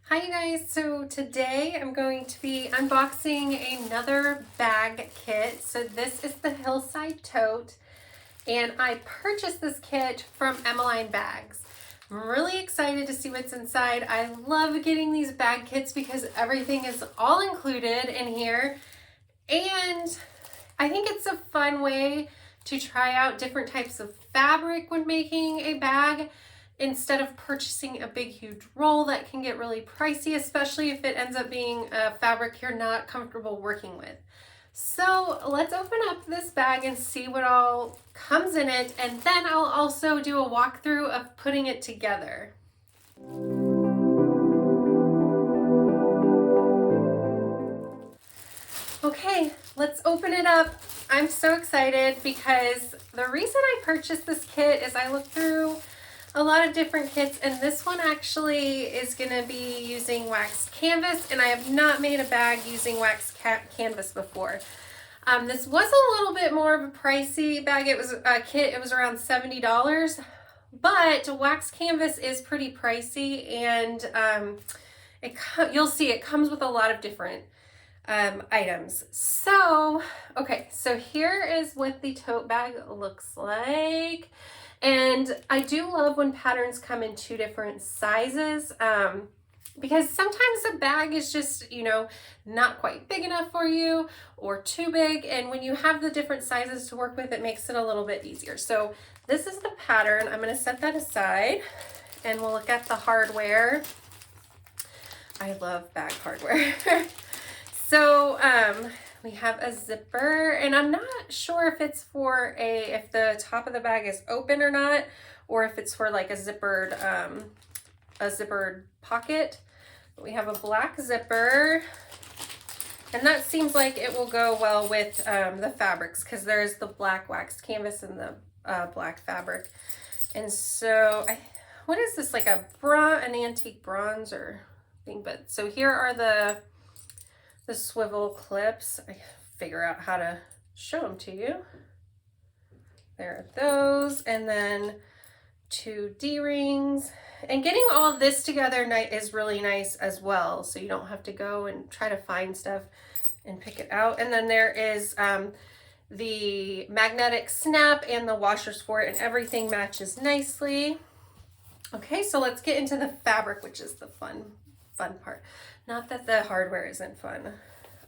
Hi you guys, so today I'm going to be unboxing another bag kit. So this is the Hillside Tote, and I purchased this kit from Emmeline Bags. I'm really excited to see what's inside. I love getting these bag kits because everything is all included in here, and I think it's a fun way to try out different types of fabric when making a bag, instead of purchasing a big huge roll that can get really pricey, especially if it ends up being a fabric you're not comfortable working with. So let's open up this bag and see what all comes in it, and then I'll also do a walkthrough of putting it together. Okay, let's open it up. I'm so excited because the reason I purchased this kit is I looked through a lot of different kits, and this one actually is going to be using waxed canvas, and I have not made a bag using waxed canvas before. This was a little bit more of a pricey bag. It was a kit, it was around $70, but waxed canvas is pretty pricey, and you'll see it comes with a lot of different items. So, okay, so here is what the tote bag looks like. And I do love when patterns come in two different sizes, because sometimes a bag is just, not quite big enough for you or too big. And when you have the different sizes to work with, it makes it a little bit easier. So this is the pattern. I'm going to set that aside and we'll look at the hardware. I love bag hardware. So we have a zipper, and I'm not sure if it's for if the top of the bag is open or not, or if it's for like a zippered pocket. We have a black zipper, and that seems like it will go well with the fabrics, because there's the black waxed canvas and the black fabric. And so what is this, like an antique bronze or thing? But so here are the swivel clips. I figure out how to show them to you. There are those, and then 2 D-rings. And getting all of this together is really nice as well, so you don't have to go and try to find stuff and pick it out. And then there is the magnetic snap and the washers for it, and everything matches nicely. Okay, so let's get into the fabric, which is the fun part. Not that the hardware isn't fun.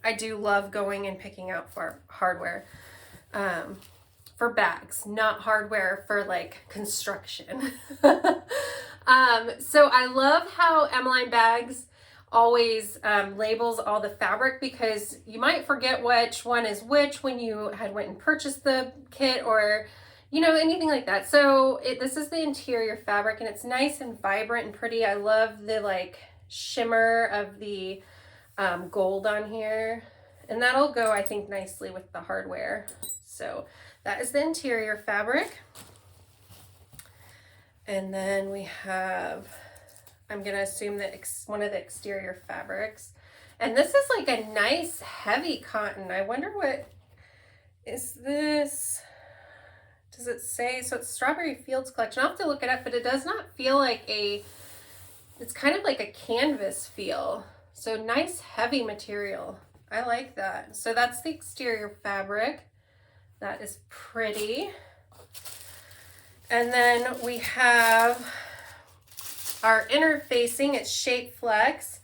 I do love going and picking out for hardware for bags, not hardware for like construction. So I love how Emmeline Bags always labels all the fabric, because you might forget which one is which when you had went and purchased the kit, or anything like that. So this is the interior fabric, and it's nice and vibrant and pretty. I love the like shimmer of the gold on here, and that'll go, I think, nicely with the hardware. So that is the interior fabric. And then we have, I'm gonna assume that one of the exterior fabrics, and this is like a nice heavy cotton. I wonder what is this. Does it say? So it's Strawberry Fields Collection. I'll have to look it up, but it does not feel like it's kind of like a canvas feel. So nice heavy material. I like that. So that's the exterior fabric. That is pretty. And then we have our interfacing. It's Shape Flex.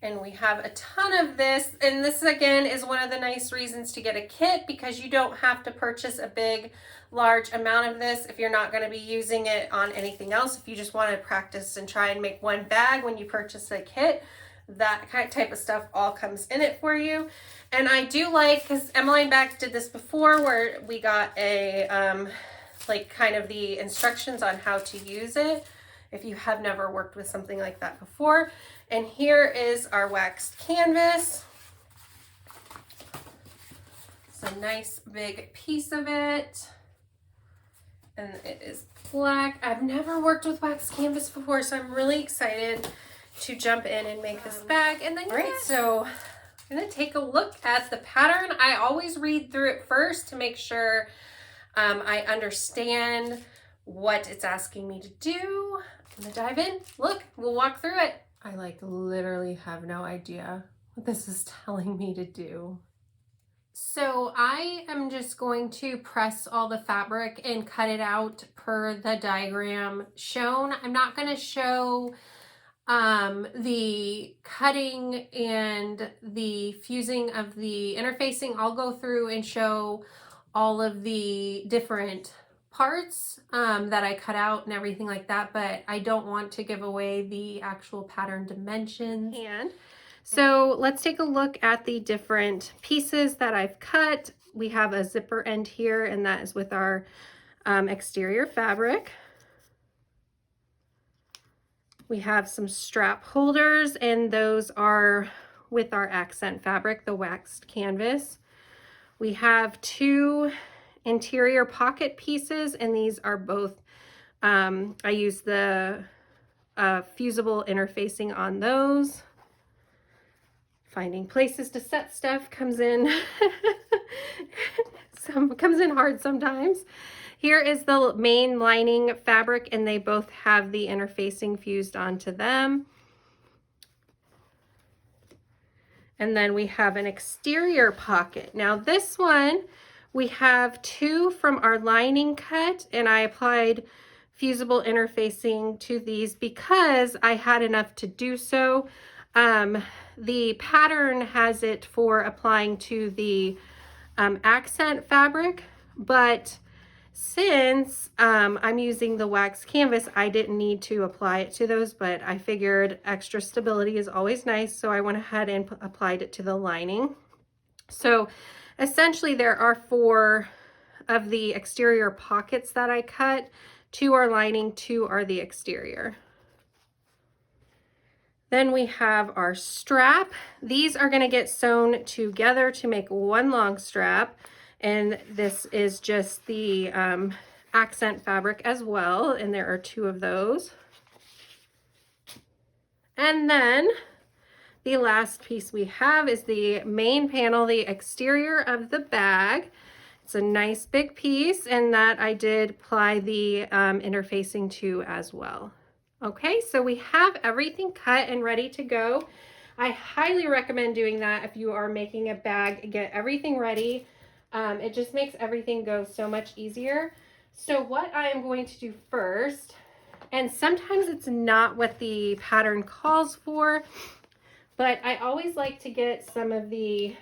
And we have a ton of this. And this, again, is one of the nice reasons to get a kit, because you don't have to purchase a big, large amount of this if you're not going to be using it on anything else. If you just want to practice and try and make one bag when you purchase a kit, that kind of type of stuff all comes in it for you. And I do like, because Emmeline Bags did this before, where we got a like kind of the instructions on how to use it if you have never worked with something like that before. And here is our waxed canvas. It's a nice big piece of it, and it is black. I've never worked with waxed canvas before, so I'm really excited to jump in and make this bag. And then, right, so I'm gonna take a look at the pattern. I always read through it first to make sure I understand what it's asking me to do. I'm gonna dive in. Look, we'll walk through it. I like literally have no idea what this is telling me to do. So I am just going to press all the fabric and cut it out per the diagram shown. I'm not going to show the cutting and the fusing of the interfacing. I'll go through and show all of the different parts that I cut out and everything like that, but I don't want to give away the actual pattern dimensions. And so let's take a look at the different pieces that I've cut. We have a zipper end here, and that is with our exterior fabric. We have some strap holders, and those are with our accent fabric, the waxed canvas. We have 2 interior pocket pieces, and these are both, I use the fusible interfacing on those. Finding places to set stuff comes in comes in hard sometimes. Here is the main lining fabric, and they both have the interfacing fused onto them. And then we have an exterior pocket. Now this one, we have 2 from our lining cut, and I applied fusible interfacing to these because I had enough to do so. The pattern has it for applying to the accent fabric, but since I'm using the wax canvas, I didn't need to apply it to those, but I figured extra stability is always nice, so I went ahead and applied it to the lining. So essentially there are 4 of the exterior pockets that I cut. 2 are lining, 2 are the exterior. Then we have our strap. These are going to get sewn together to make one long strap, and this is just the accent fabric as well, and there are 2 of those. And then the last piece we have is the main panel, the exterior of the bag. It's a nice big piece, and that I did apply the interfacing to as well. Okay, so we have everything cut and ready to go. I highly recommend doing that if you are making a bag. Get everything ready. It just makes everything go so much easier. So what I am going to do first, and sometimes it's not what the pattern calls for, but I always like to get some of the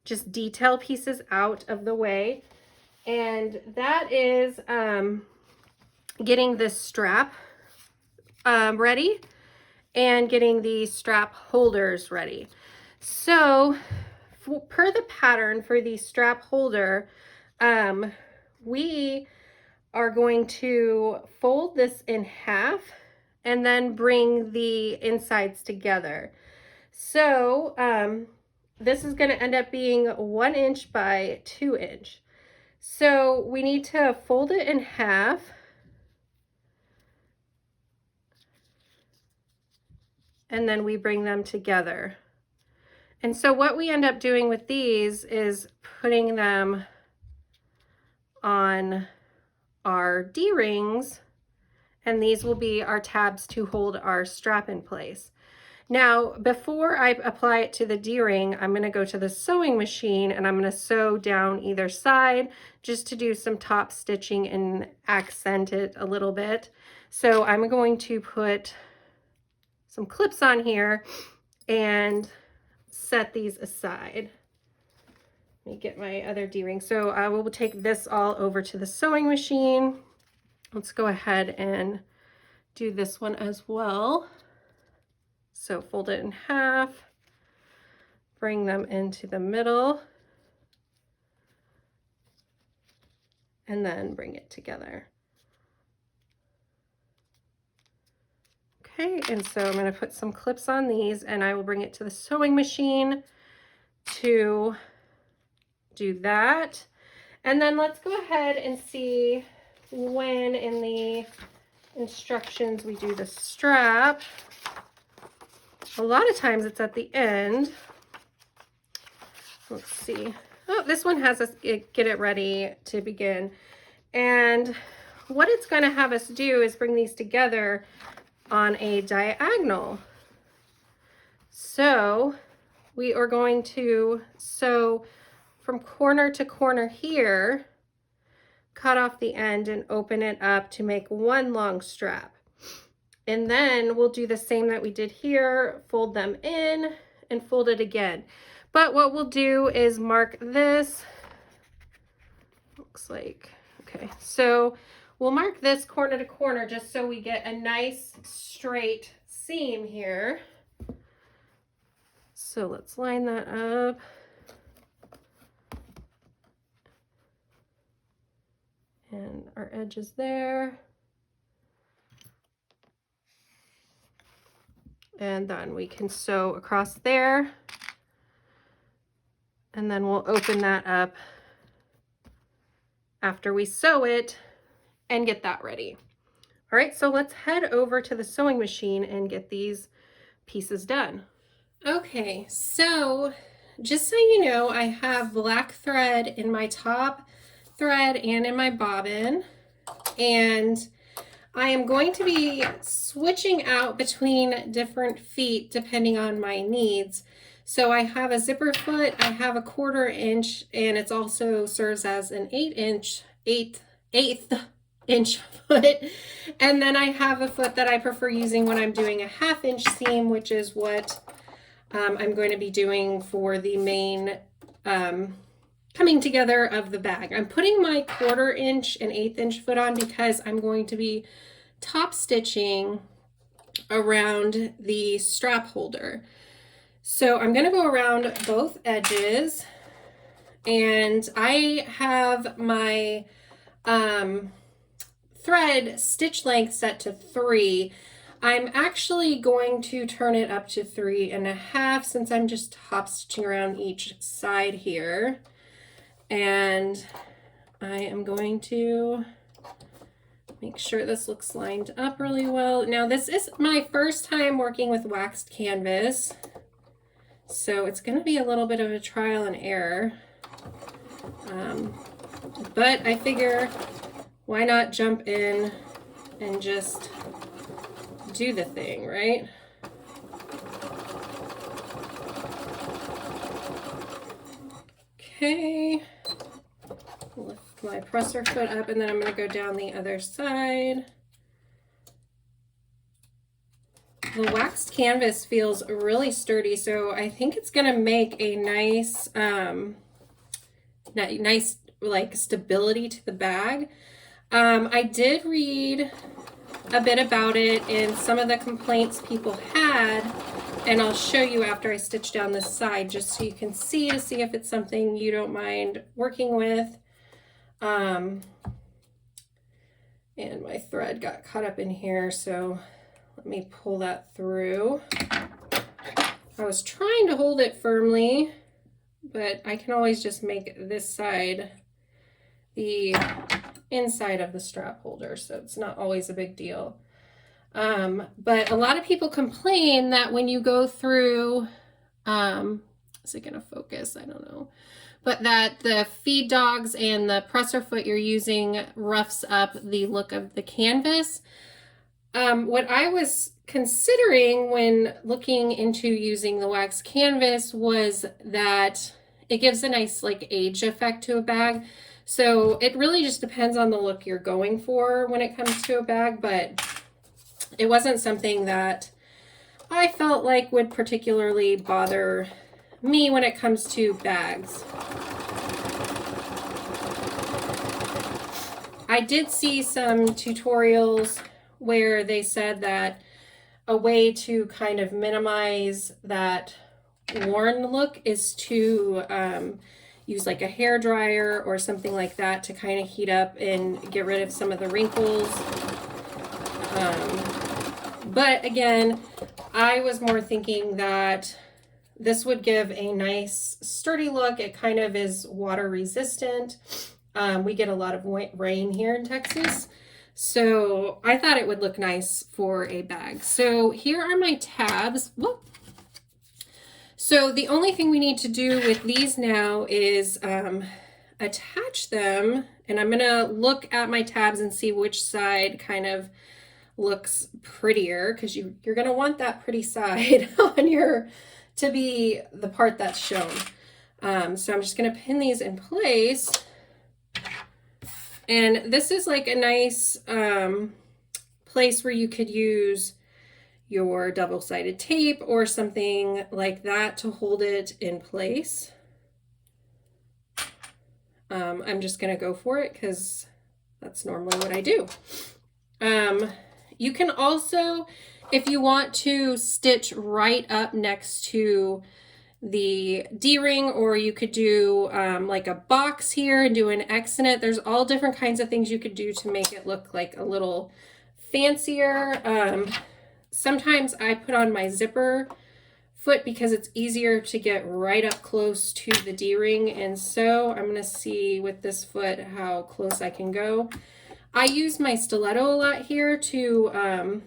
just detail pieces out of the way. And that is getting this strap ready and getting the strap holders ready. So per the pattern for the strap holder, we are going to fold this in half and then bring the insides together. So this is going to end up being 1 inch by 2 inch. So we need to fold it in half. And then we bring them together. And so what we end up doing with these is putting them on our D-rings, and these will be our tabs to hold our strap in place. Now, before I apply it to the D-ring, I'm going to go to the sewing machine and I'm going to sew down either side just to do some top stitching and accent it a little bit. So I'm going to put some clips on here and set these aside. Let me get my other D-ring. So I will take this all over to the sewing machine. Let's go ahead and do this one as well. So fold it in half, bring them into the middle, and then bring it together. Okay, and so I'm going to put some clips on these, and I will bring it to the sewing machine to do that. And then let's go ahead and see when in the instructions we do the strap. A lot of times it's at the end. Let's see. Oh, this one has us get it ready to begin. And what it's going to have us do is bring these together on a diagonal. So we are going to sew from corner to corner here, cut off the end and open it up to make one long strap. And then we'll do the same that we did here, fold them in and fold it again. But what we'll do is mark this, looks like, okay, so we'll mark this corner to corner just so we get a nice straight seam here. So let's line that up. And our edge is there. And then we can sew across there. And then we'll open that up after we sew it and get that ready. All right, so let's head over to the sewing machine and get these pieces done. Okay, so just so you know, I have black thread in my top thread and in my bobbin, and I am going to be switching out between different feet depending on my needs. So I have a zipper foot, I have a 1/4 inch, and it also serves as an 8-inch, eighth inch foot. And then I have a foot that I prefer using when I'm doing a 1/2 inch seam, which is what I'm going to be doing for the main coming together of the bag. I'm putting my 1/4 inch and 1/8 inch foot on because I'm going to be top stitching around the strap holder. So I'm going to go around both edges, and I have my thread stitch length set to 3. I'm actually going to turn it up to 3.5 since I'm just top stitching around each side here. And I am going to make sure this looks lined up really well. Now this is my first time working with waxed canvas, so it's going to be a little bit of a trial and error. But I figure why not jump in and just do the thing, right? Okay. Lift my presser foot up, and then I'm going to go down the other side. The waxed canvas feels really sturdy, so I think it's going to make a nice, nice like stability to the bag. I did read a bit about it and some of the complaints people had, and I'll show you after I stitch down this side just so you can see if it's something you don't mind working with. And my thread got caught up in here, so let me pull that through. I was trying to hold it firmly, but I can always just make this side the inside of the strap holder, so it's not always a big deal. But a lot of people complain that when you go through, is it gonna focus? I don't know. But that the feed dogs and the presser foot you're using roughs up the look of the canvas. What I was considering when looking into using the wax canvas was that it gives a nice like age effect to a bag. So it really just depends on the look you're going for when it comes to a bag, but it wasn't something that I felt like would particularly bother me when it comes to bags. I did see some tutorials where they said that a way to kind of minimize that worn look is to use like a hair dryer or something like that to kind of heat up and get rid of some of the wrinkles. But again, I was more thinking that this would give a nice sturdy look. It kind of is water resistant. We get a lot of rain here in Texas, so I thought it would look nice for a bag. So here are my tabs. Whoop. So the only thing we need to do with these now is attach them, and I'm gonna look at my tabs and see which side kind of looks prettier, because you're going to want that pretty side on your, to be the part that's shown. So I'm just going to pin these in place. And this is like a nice place where you could use your double-sided tape or something like that to hold it in place. I'm just going to go for it because that's normally what I do. You can also, if you want to, stitch right up next to the D-ring, or you could do like a box here and do an X in it. There's all different kinds of things you could do to make it look like a little fancier. Sometimes I put on my zipper foot because it's easier to get right up close to the D-ring, and so I'm going to see with this foot how close I can go. I use my stiletto a lot here to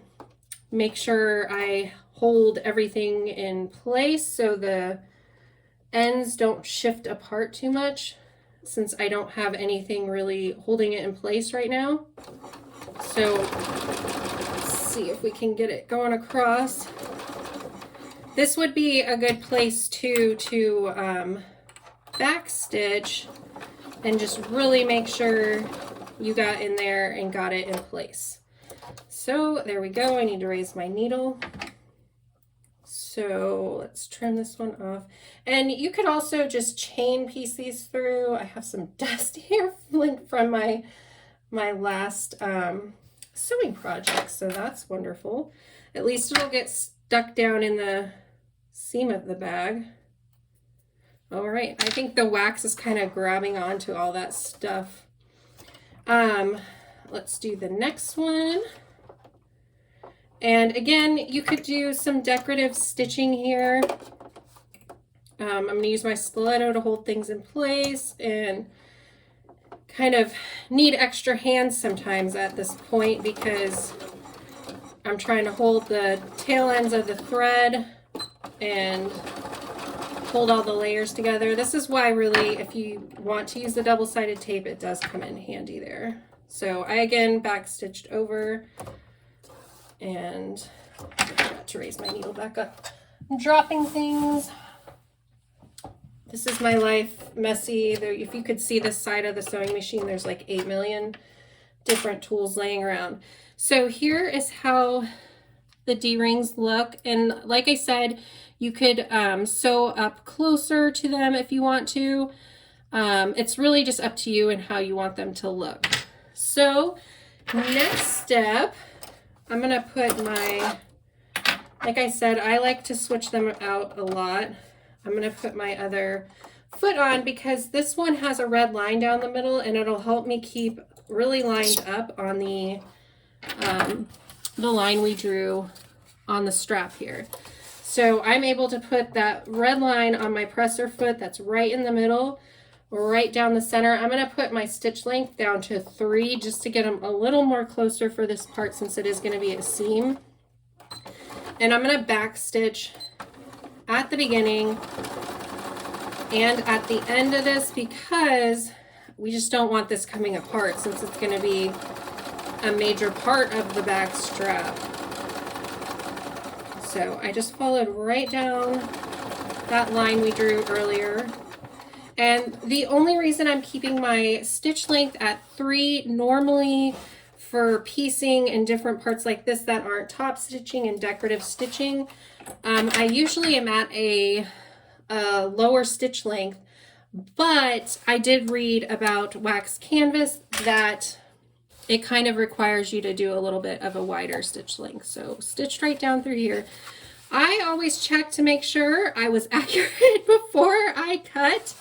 make sure I hold everything in place so the ends don't shift apart too much, since I don't have anything really holding it in place right now. So let's see if we can get it going across. This would be a good place too to back stitch and just really make sure you got in there and got it in place. So there we go. I need to raise my needle. So let's trim this one off. And you could also just chain piece these through. I have some dust here from my last sewing project, so that's wonderful. At least it'll get stuck down in the seam of the bag. All right, I think the wax is kind of grabbing onto all that stuff. Let's do the next one. And again, you could do some decorative stitching here. I'm going to use my stiletto to hold things in place, and kind of need extra hands sometimes at this point because I'm trying to hold the tail ends of the thread and hold all the layers together. This is why really, if you want to use the double-sided tape, it does come in handy there. So I again back stitched over, and I forgot to raise my needle back up. I'm dropping things. This is my life messy. If you could see this side of the sewing machine, there's like 8 million different tools laying around. So here is how the D-rings look. And like I said, you could sew up closer to them if you want to. It's really just up to you and how you want them to look. So next step, I'm going to put my, like I said, I like to switch them out a lot. I'm going to put my other foot on because this one has a red line down the middle, and it'll help me keep really lined up on the line we drew on the strap here. So I'm able to put that red line on my presser foot that's right in the middle, right down the center. I'm going to put my stitch length down to 3 just to get them a little more closer for this part, since it is going to be a seam. And I'm going to back stitch at the beginning and at the end of this, because we just don't want this coming apart, since it's going to be a major part of the back strap. So I just followed right down that line we drew earlier. And the only reason I'm keeping my stitch length at 3, normally for piecing and different parts like this that aren't top stitching and decorative stitching, I usually am at a lower stitch length, but I did read about wax canvas that it kind of requires you to do a little bit of a wider stitch length. So stitched right down through here. I always check to make sure I was accurate before I cut,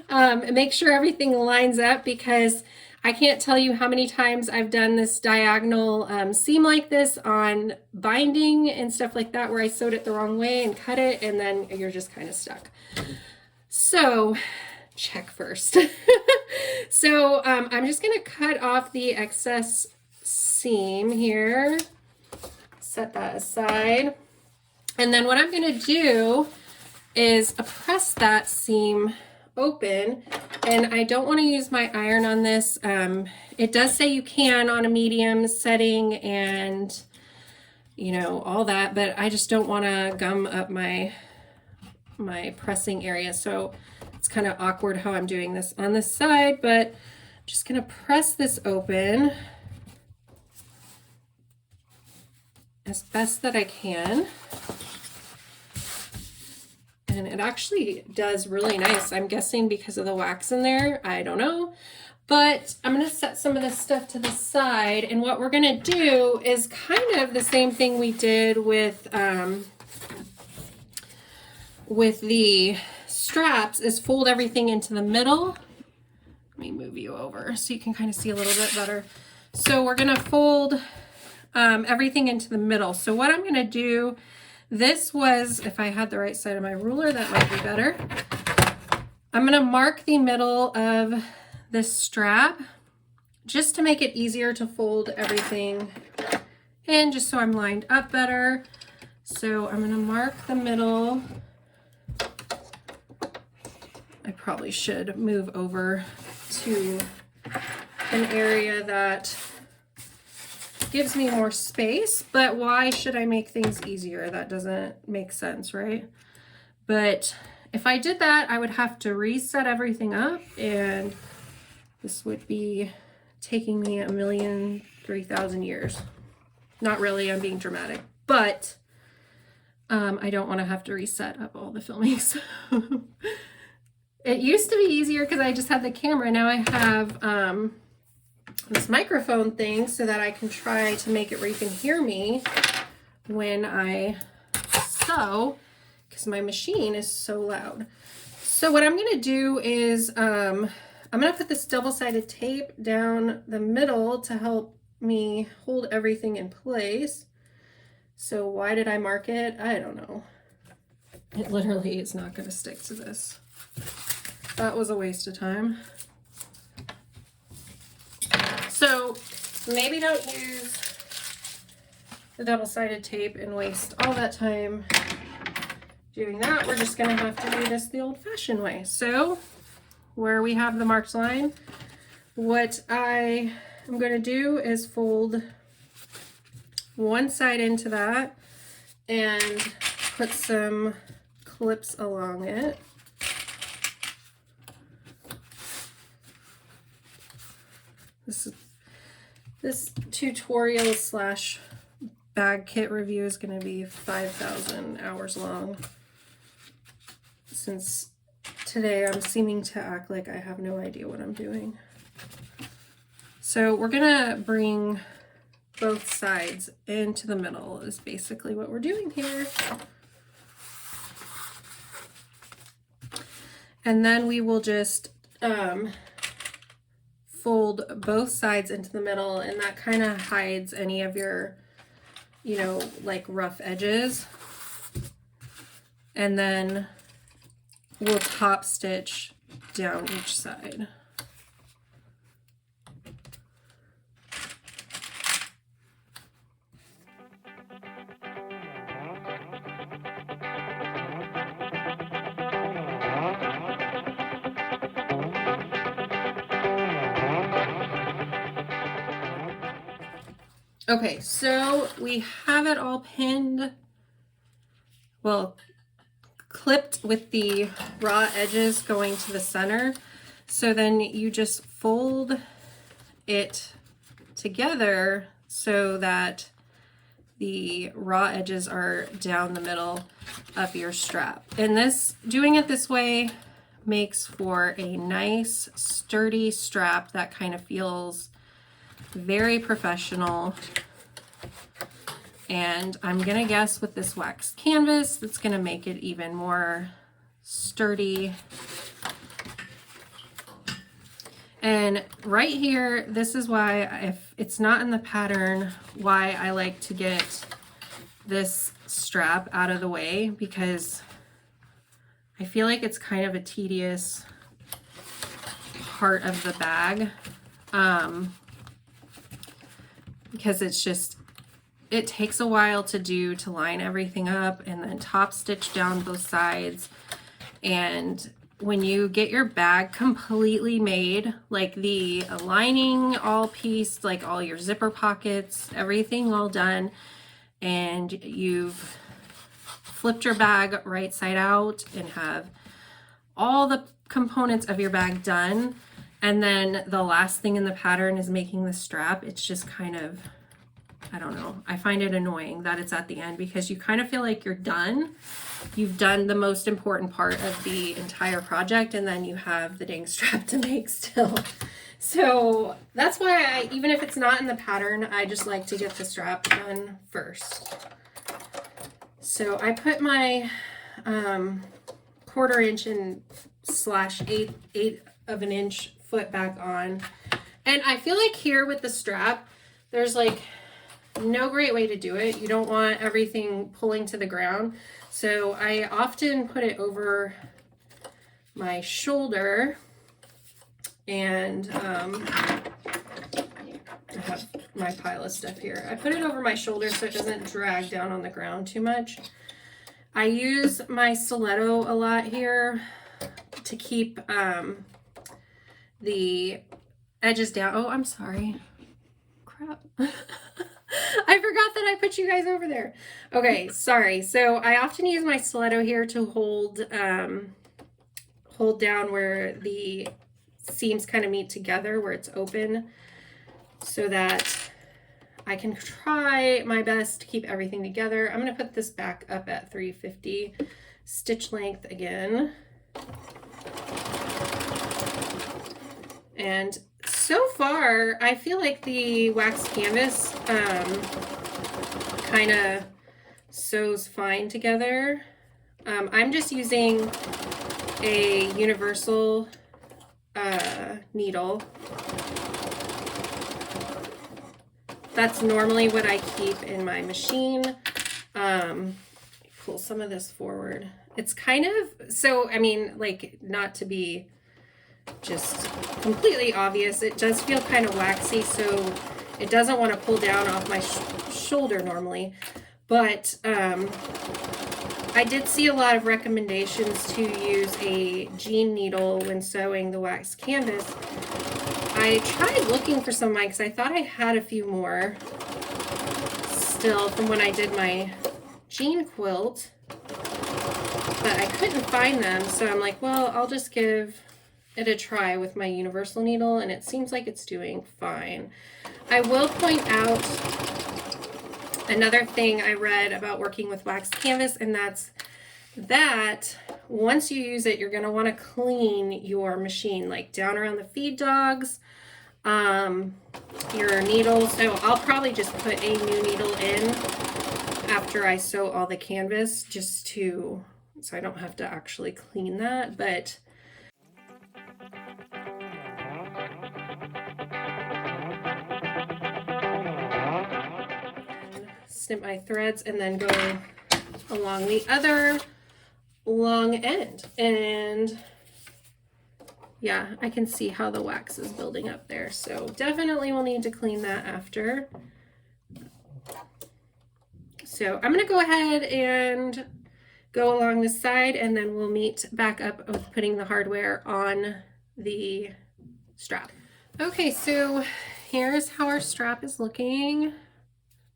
and make sure everything lines up, because I can't tell you how many times I've done this diagonal seam like this on binding and stuff like that, where I sewed it the wrong way and cut it, and then you're just kind of stuck. So check first. So I'm just going to cut off the excess seam here, set that aside, and then what I'm going to do is press that seam open. And I don't want to use my iron on this. It does say you can on a medium setting, and you know, all that, but I just don't want to gum up my pressing area. So it's kind of awkward how I'm doing this on this side, but I'm just going to press this open as best that I can. And it actually does really nice. I'm guessing because of the wax in there. I don't know. But I'm going to set some of this stuff to the side. And what we're going to do is kind of the same thing we did with the straps, is fold everything into the middle. Let me move you over so you can kind of see a little bit better. So we're going to fold everything into the middle. So what I'm going to do, this was, if I had the right side of my ruler, that might be better. I'm going to mark the middle of this strap just to make it easier to fold everything in, just so I'm lined up better. So I'm going to mark the middle. I probably should move over to an area that gives me more space, but why should I make things easier? That doesn't make sense, right? But if I did that, I would have to reset everything up, and this would be taking me 1,003,000 years. Not really, I'm being dramatic, but I don't want to have to reset up all the filming. So it used to be easier because I just had the camera. Now I have this microphone thing so that I can try to make it where you can hear me when I sew, because my machine is so loud. So what I'm going to do is I'm going to put this double-sided tape down the middle to help me hold everything in place. So why did I mark it? I don't know. It literally is not going to stick to this. That was a waste of time. So maybe don't use the double-sided tape and waste all that time doing that. We're just going to have to do this the old-fashioned way. So where we have the marked line, what I am going to do is fold one side into that and put some clips along it. This tutorial slash bag kit review is going to be 5,000 hours long, since today I'm seeming to act like I have no idea what I'm doing. So we're going to bring both sides into the middle is basically what we're doing here. And then we will just fold both sides into the middle, and that kind of hides any of your, you know, like rough edges. And then we'll top stitch down each side. Okay, so we have it all pinned, well, clipped with the raw edges going to the center. So then you just fold it together so that the raw edges are down the middle of your strap. And this, doing it this way, makes for a nice sturdy strap that kind of feels very professional. And I'm gonna guess with this wax canvas, that's gonna make it even more sturdy. And right here, this is why, if it's not in the pattern, why I like to get this strap out of the way, because I feel like it's kind of a tedious part of the bag. Because it's just, it takes a while to do, to line everything up and then top stitch down both sides. And when you get your bag completely made, like the lining all pieced, like all your zipper pockets, everything all done, and you've flipped your bag right side out and have all the components of your bag done, and then the last thing in the pattern is making the strap, it's just kind of, I don't know, I find it annoying that it's at the end, because you kind of feel like you're done. You've done the most important part of the entire project, and then you have the dang strap to make still. So that's why even if it's not in the pattern, I just like to get the strap done first. So I put my 1/4 inch and /8 of an inch foot back on. And I feel like here with the strap, there's like no great way to do it. You don't want everything pulling to the ground. So I often put it over my shoulder, and I have my pile of stuff here. I put it over my shoulder so it doesn't drag down on the ground too much. I use my stiletto a lot here to keep the edges down. Oh, I'm sorry. Crap. I forgot that I put you guys over there. Okay, sorry. So I often use my stiletto here to hold down where the seams kind of meet together, where it's open, so that I can try my best to keep everything together. I'm going to put this back up at 350 stitch length again. And so far, I feel like the wax canvas kind of sews fine together. I'm just using a universal needle. That's normally what I keep in my machine. Pull some of this forward. It's kind of, so, I mean, like, not to be just completely obvious, it does feel kind of waxy, so it doesn't want to pull down off my shoulder normally. But I did see a lot of recommendations to use a jean needle when sewing the wax canvas. I tried looking for some of mine because I thought I had a few more still from when I did my jean quilt, but I couldn't find them. So I'm like, well, I'll just give it a try with my universal needle, and it seems like it's doing fine. I will point out another thing I read about working with wax canvas, and that's that once you use it, you're going to want to clean your machine, like down around the feed dogs, your needle. So I'll probably just put a new needle in after I sew all the canvas, just to, so I don't have to actually clean that. But snip my threads and then go along the other long end, and yeah, I can see how the wax is building up there, so definitely will need to clean that after. So I'm gonna go ahead and go along the side, and then we'll meet back up with putting the hardware on the strap. Okay, so here's how our strap is looking.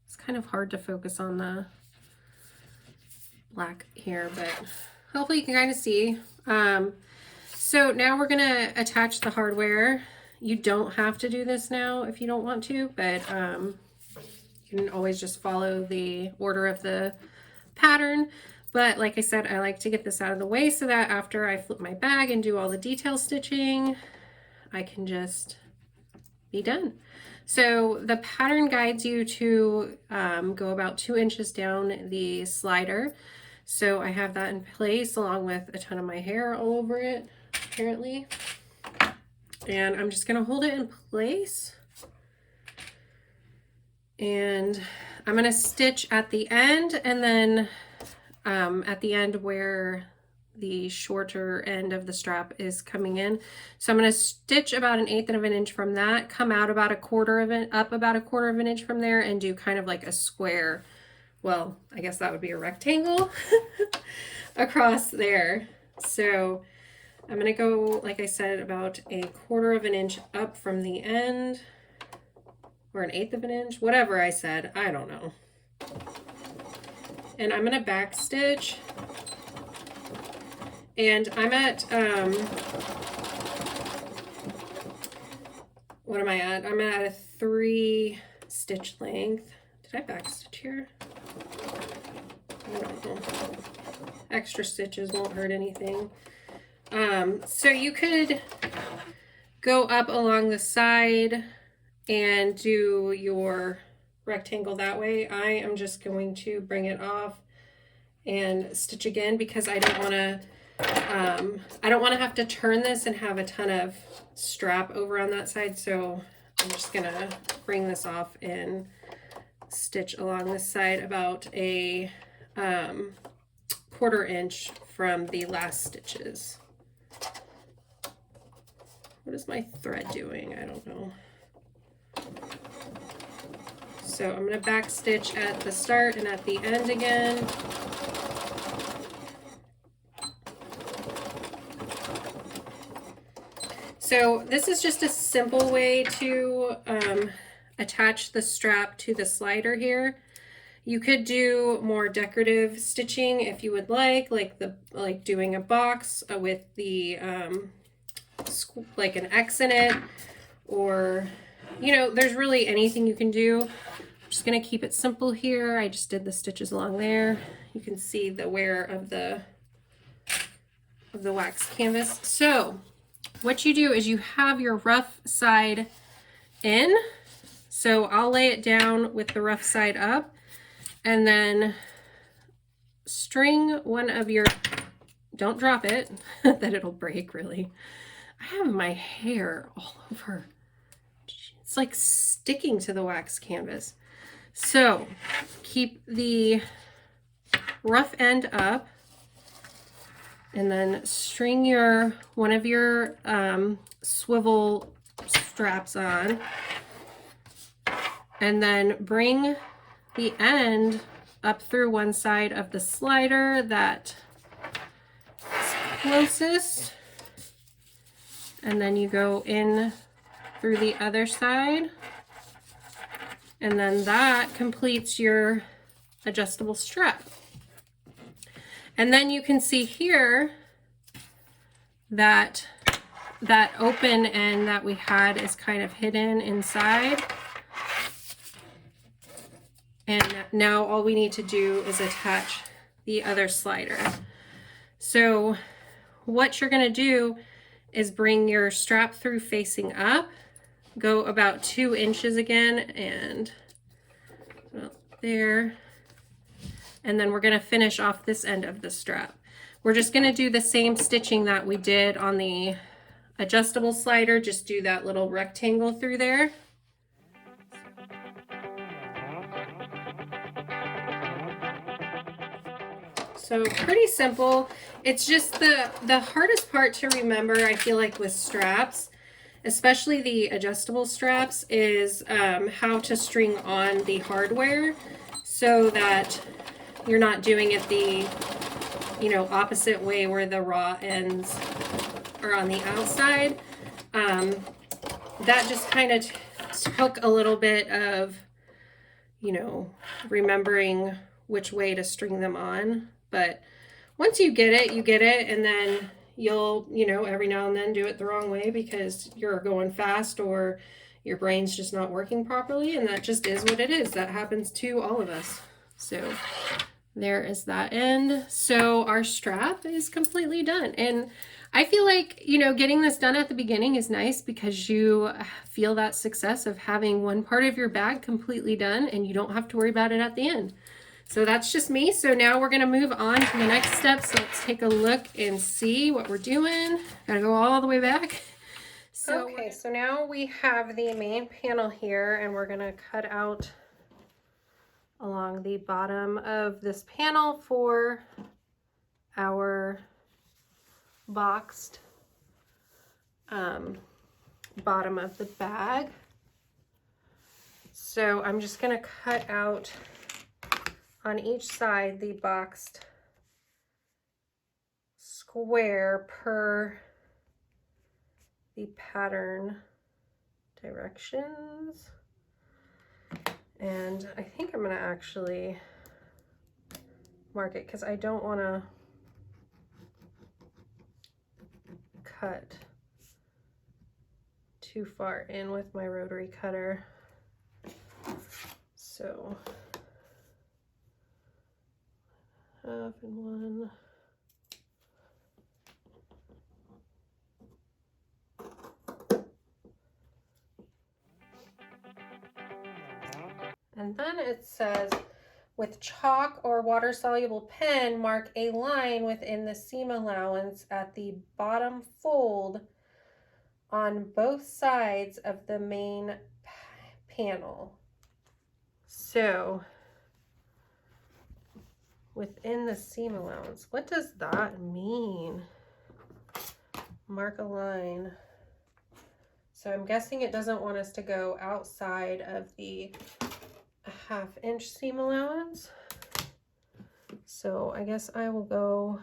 It's kind of hard to focus on the black here, but hopefully you can kind of see. So now we're gonna attach the hardware. You don't have to do this now if you don't want to, but you can always just follow the order of the pattern. But like I said, I like to get this out of the way so that after I flip my bag and do all the detail stitching, I can just be done. So the pattern guides you to go about 2 inches down the slider. So I have that in place along with a ton of my hair all over it, apparently. And I'm just gonna hold it in place. And I'm gonna stitch at the end, and then at the end where the shorter end of the strap is coming in. So I'm going to stitch about 1/8 of an inch from that, come out about 1/4 of it, up about 1/4 of an inch from there, and do kind of like a square, well, I guess that would be a rectangle across there. So I'm going to go, like I said, about 1/4 of an inch up from the end, or 1/8 of an inch, whatever I said, I don't know. and I'm gonna back stitch, and I'm at what am I at? I'm at a 3 stitch length. Did I back stitch here? I don't know. Extra stitches won't hurt anything. So you could go up along the side and do your rectangle that way. I am just going to bring it off and stitch again because I don't want to have to turn this and have a ton of strap over on that side. So I'm just gonna bring this off and stitch along this side about a 1/4 inch from the last stitches. What is my thread doing? I don't know. So I'm going to back stitch at the start and at the end again. So this is just a simple way to attach the strap to the slider here. You could do more decorative stitching if you would like doing a box with the like an X in it, or you know, there's really anything you can do. I'm just gonna keep it simple here. I just did the stitches along there. You can see the wear of the wax canvas. So what you do is you have your rough side in. So I'll lay it down with the rough side up, and then string one of your, don't drop it, that it'll break really. I have my hair all over. It's like sticking to the wax canvas. So keep the rough end up, and then string one of your swivel straps on, and then bring the end up through one side of the slider that is closest, and then you go in through the other side, and then that completes your adjustable strap. And then you can see here that that open end that we had is kind of hidden inside. And now all we need to do is attach the other slider. So what you're gonna do is bring your strap through facing up, go about 2 inches again, and there. And then we're gonna finish off this end of the strap. We're just gonna do the same stitching that we did on the adjustable slider, just do that little rectangle through there. So pretty simple. It's just the hardest part to remember, I feel like, with straps, especially the adjustable straps, is how to string on the hardware so that you're not doing it the, you know, opposite way where the raw ends are on the outside. That just kind of took a little bit of, you know, remembering which way to string them on. But once you get it, you get it, and then you'll, you know, every now and then do it the wrong way because you're going fast or your brain's just not working properly, and that just is what it is. That happens to all of us. So there is that end. So our strap is completely done. And I feel like, you know, getting this done at the beginning is nice because you feel that success of having one part of your bag completely done and you don't have to worry about it at the end. So that's just me. So now we're gonna move on to the next step. So let's take a look and see what we're doing. Gotta go all the way back. So okay, so now we have the main panel here, and we're gonna cut out along the bottom of this panel for our boxed bottom of the bag. So I'm just gonna cut out on each side the boxed square per the pattern directions. And I think I'm gonna actually mark it because I don't want to cut too far in with my rotary cutter. So 1/2 and 1. And then it says, with chalk or water-soluble pen, mark a line within the seam allowance at the bottom fold on both sides of the main panel. So, within the seam allowance, what does that mean? Mark a line. So I'm guessing it doesn't want us to go outside of the 1/2 inch seam allowance. So I guess I will go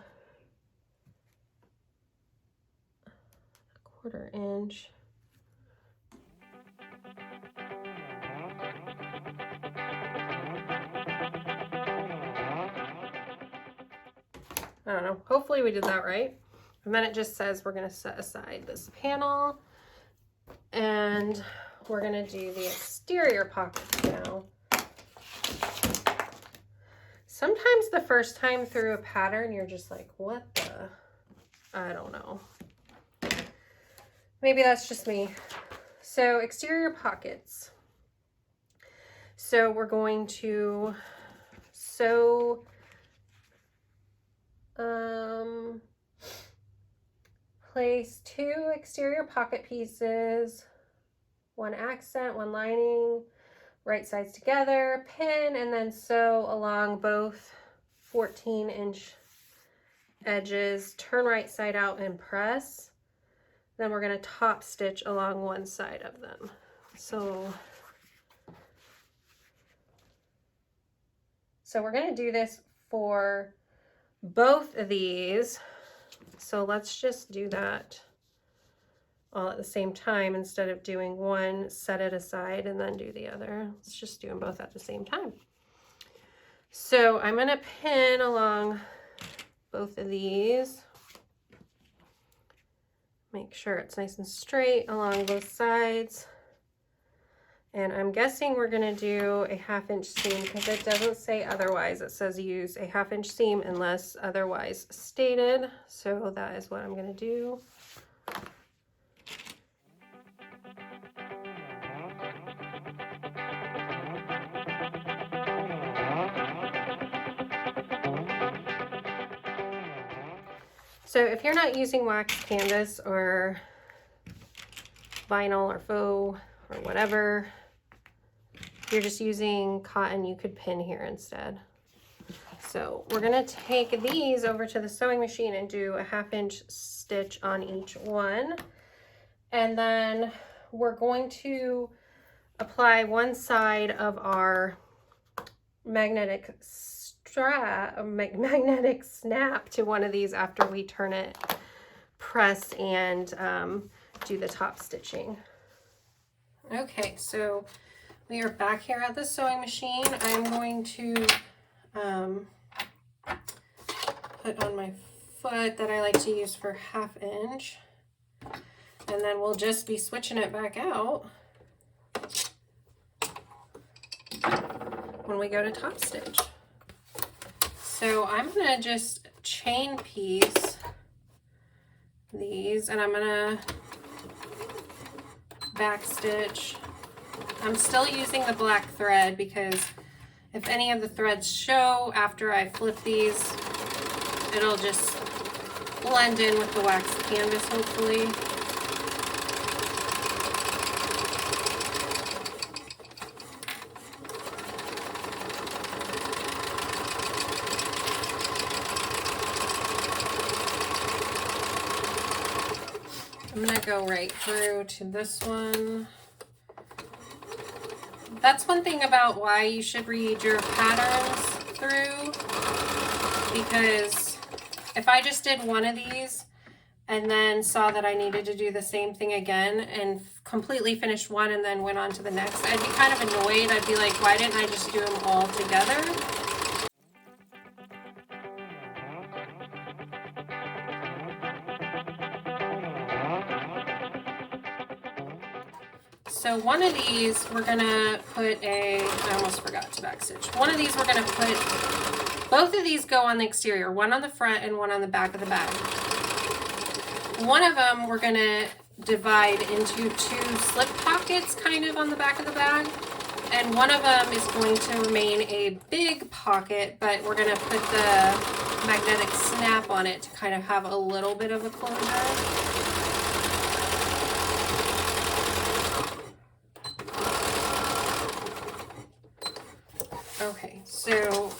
1/4 inch. I don't know. Hopefully we did that right. And then it just says we're going to set aside this panel and we're going to do the exterior pockets now. Sometimes the first time through a pattern, you're just like, what the? I don't know. Maybe that's just me. So exterior pockets. So we're going to sew place 2 exterior pocket pieces, 1 accent, 1 lining, right sides together, pin, and then sew along both 14-inch edges, turn right side out and press. Then we're going to top stitch along one side of them. So we're going to do this for both of these. So let's just do that all at the same time instead of doing one, set it aside, and then do the other. Let's just do them both at the same time. So I'm going to pin along both of these. Make sure it's nice and straight along both sides. And I'm guessing we're going to do a 1/2 inch seam because it doesn't say otherwise. It says use a 1/2 inch seam unless otherwise stated. So that is what I'm going to do. So if you're not using wax canvas or vinyl or faux or whatever, you're just using cotton, you could pin here instead. So we're going to take these over to the sewing machine and do a 1/2 inch stitch on each one. And then we're going to apply one side of our magnetic snap to one of these after we turn it, press, and do the top stitching. Okay, so we are back here at the sewing machine. I'm going to put on my foot that I like to use for 1/2 inch, and then we'll just be switching it back out when we go to top stitch. So I'm going to just chain piece these, and I'm going to back stitch. I'm still using the black thread because if any of the threads show after I flip these, it'll just blend in with the wax canvas, hopefully. I'm going to go right through to this one. That's one thing about why you should read your patterns through, because if I just did one of these and then saw that I needed to do the same thing again and completely finished one and then went on to the next, I'd be kind of annoyed. I'd be like, why didn't I just do them all together? So one of these we're gonna put I almost forgot to backstitch. One of these we're gonna put, both of these go on the exterior, one on the front and one on the back of the bag. One of them we're gonna divide into 2 slip pockets kind of on the back of the bag. And one of them is going to remain a big pocket, but we're gonna put the magnetic snap on it to kind of have a little bit of a closure. Okay, so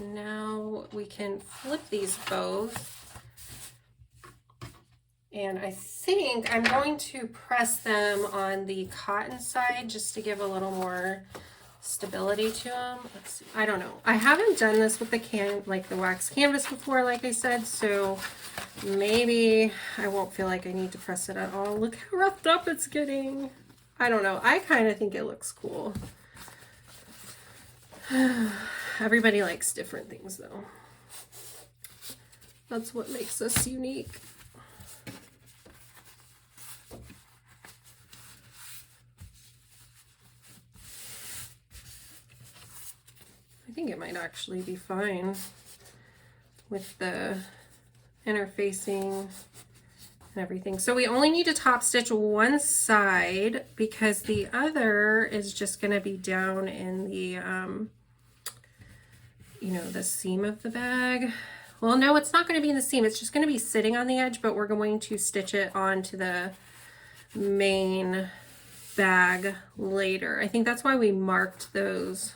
now we can flip these both. And I think I'm going to press them on the cotton side just to give a little more stability to them. Let's see. I don't know. I haven't done this with the wax canvas before, like I said, so maybe I won't feel like I need to press it at all. Look how roughed up it's getting. I don't know. I kind of think it looks cool. Everybody likes different things though. That's what makes us unique. I think it might actually be fine with the interfacing and everything. So we only need to top stitch one side because the other is just going to be down in the, the seam of the bag. Well, no, it's not going to be in the seam. It's just going to be sitting on the edge, but we're going to stitch it onto the main bag later. I think that's why we marked those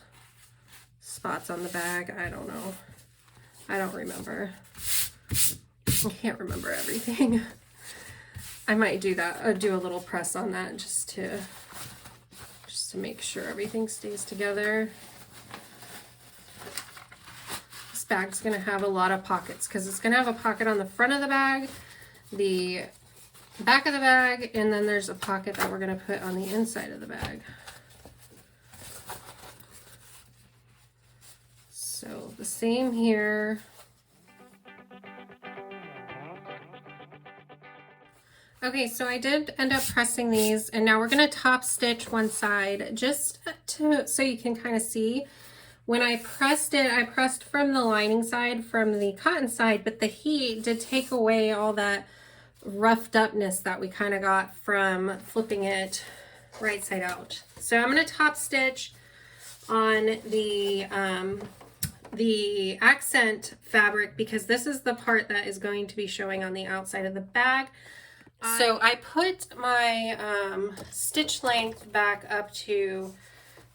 spots on the bag. I don't know. I don't remember. I can't remember everything. I might do that. Do a little press on that just to make sure everything stays together. This bag's going to have a lot of pockets because it's going to have a pocket on the front of the bag, the back of the bag, and then there's a pocket that we're going to put on the inside of the bag. So the same here. Okay, so I did end up pressing these, and now we're going to top stitch one side just so you can kind of see. When I pressed it, I pressed from the lining side, from the cotton side, but the heat did take away all that roughed upness that we kind of got from flipping it right side out. So I'm going to top stitch on the accent fabric because this is the part that is going to be showing on the outside of the bag. So I put my stitch length back up to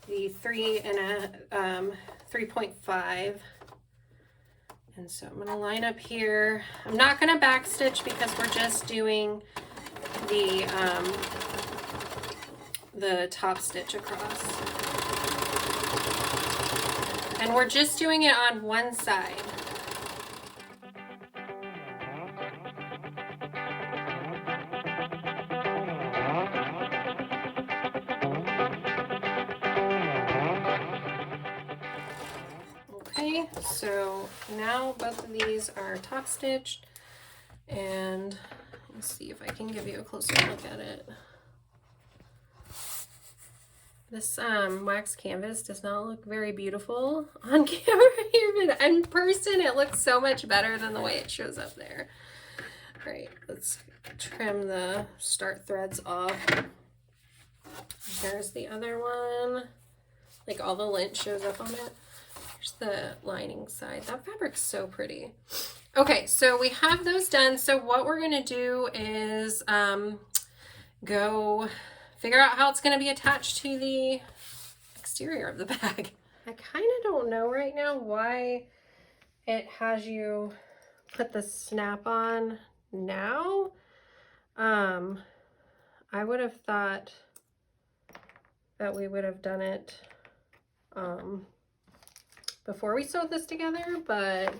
the 3.5, and so I'm going to line up here. I'm not going to back stitch because we're just doing the top stitch across, and we're just doing it on one side. Okay, so now both of these are top stitched, and let's see if I can give you a closer look at it. This wax canvas does not look very beautiful on camera here, but in person it looks so much better than the way it shows up there. All right, let's trim the start threads off. There's the other one. Like all the lint shows up on it. Here's the lining side. That fabric's so pretty. Okay, so we have those done. So what we're gonna do is go figure out how it's gonna be attached to the exterior of the bag. I kind of don't know right now why it has you put the snap on now. I would have thought that we would have done it before we sewed this together, but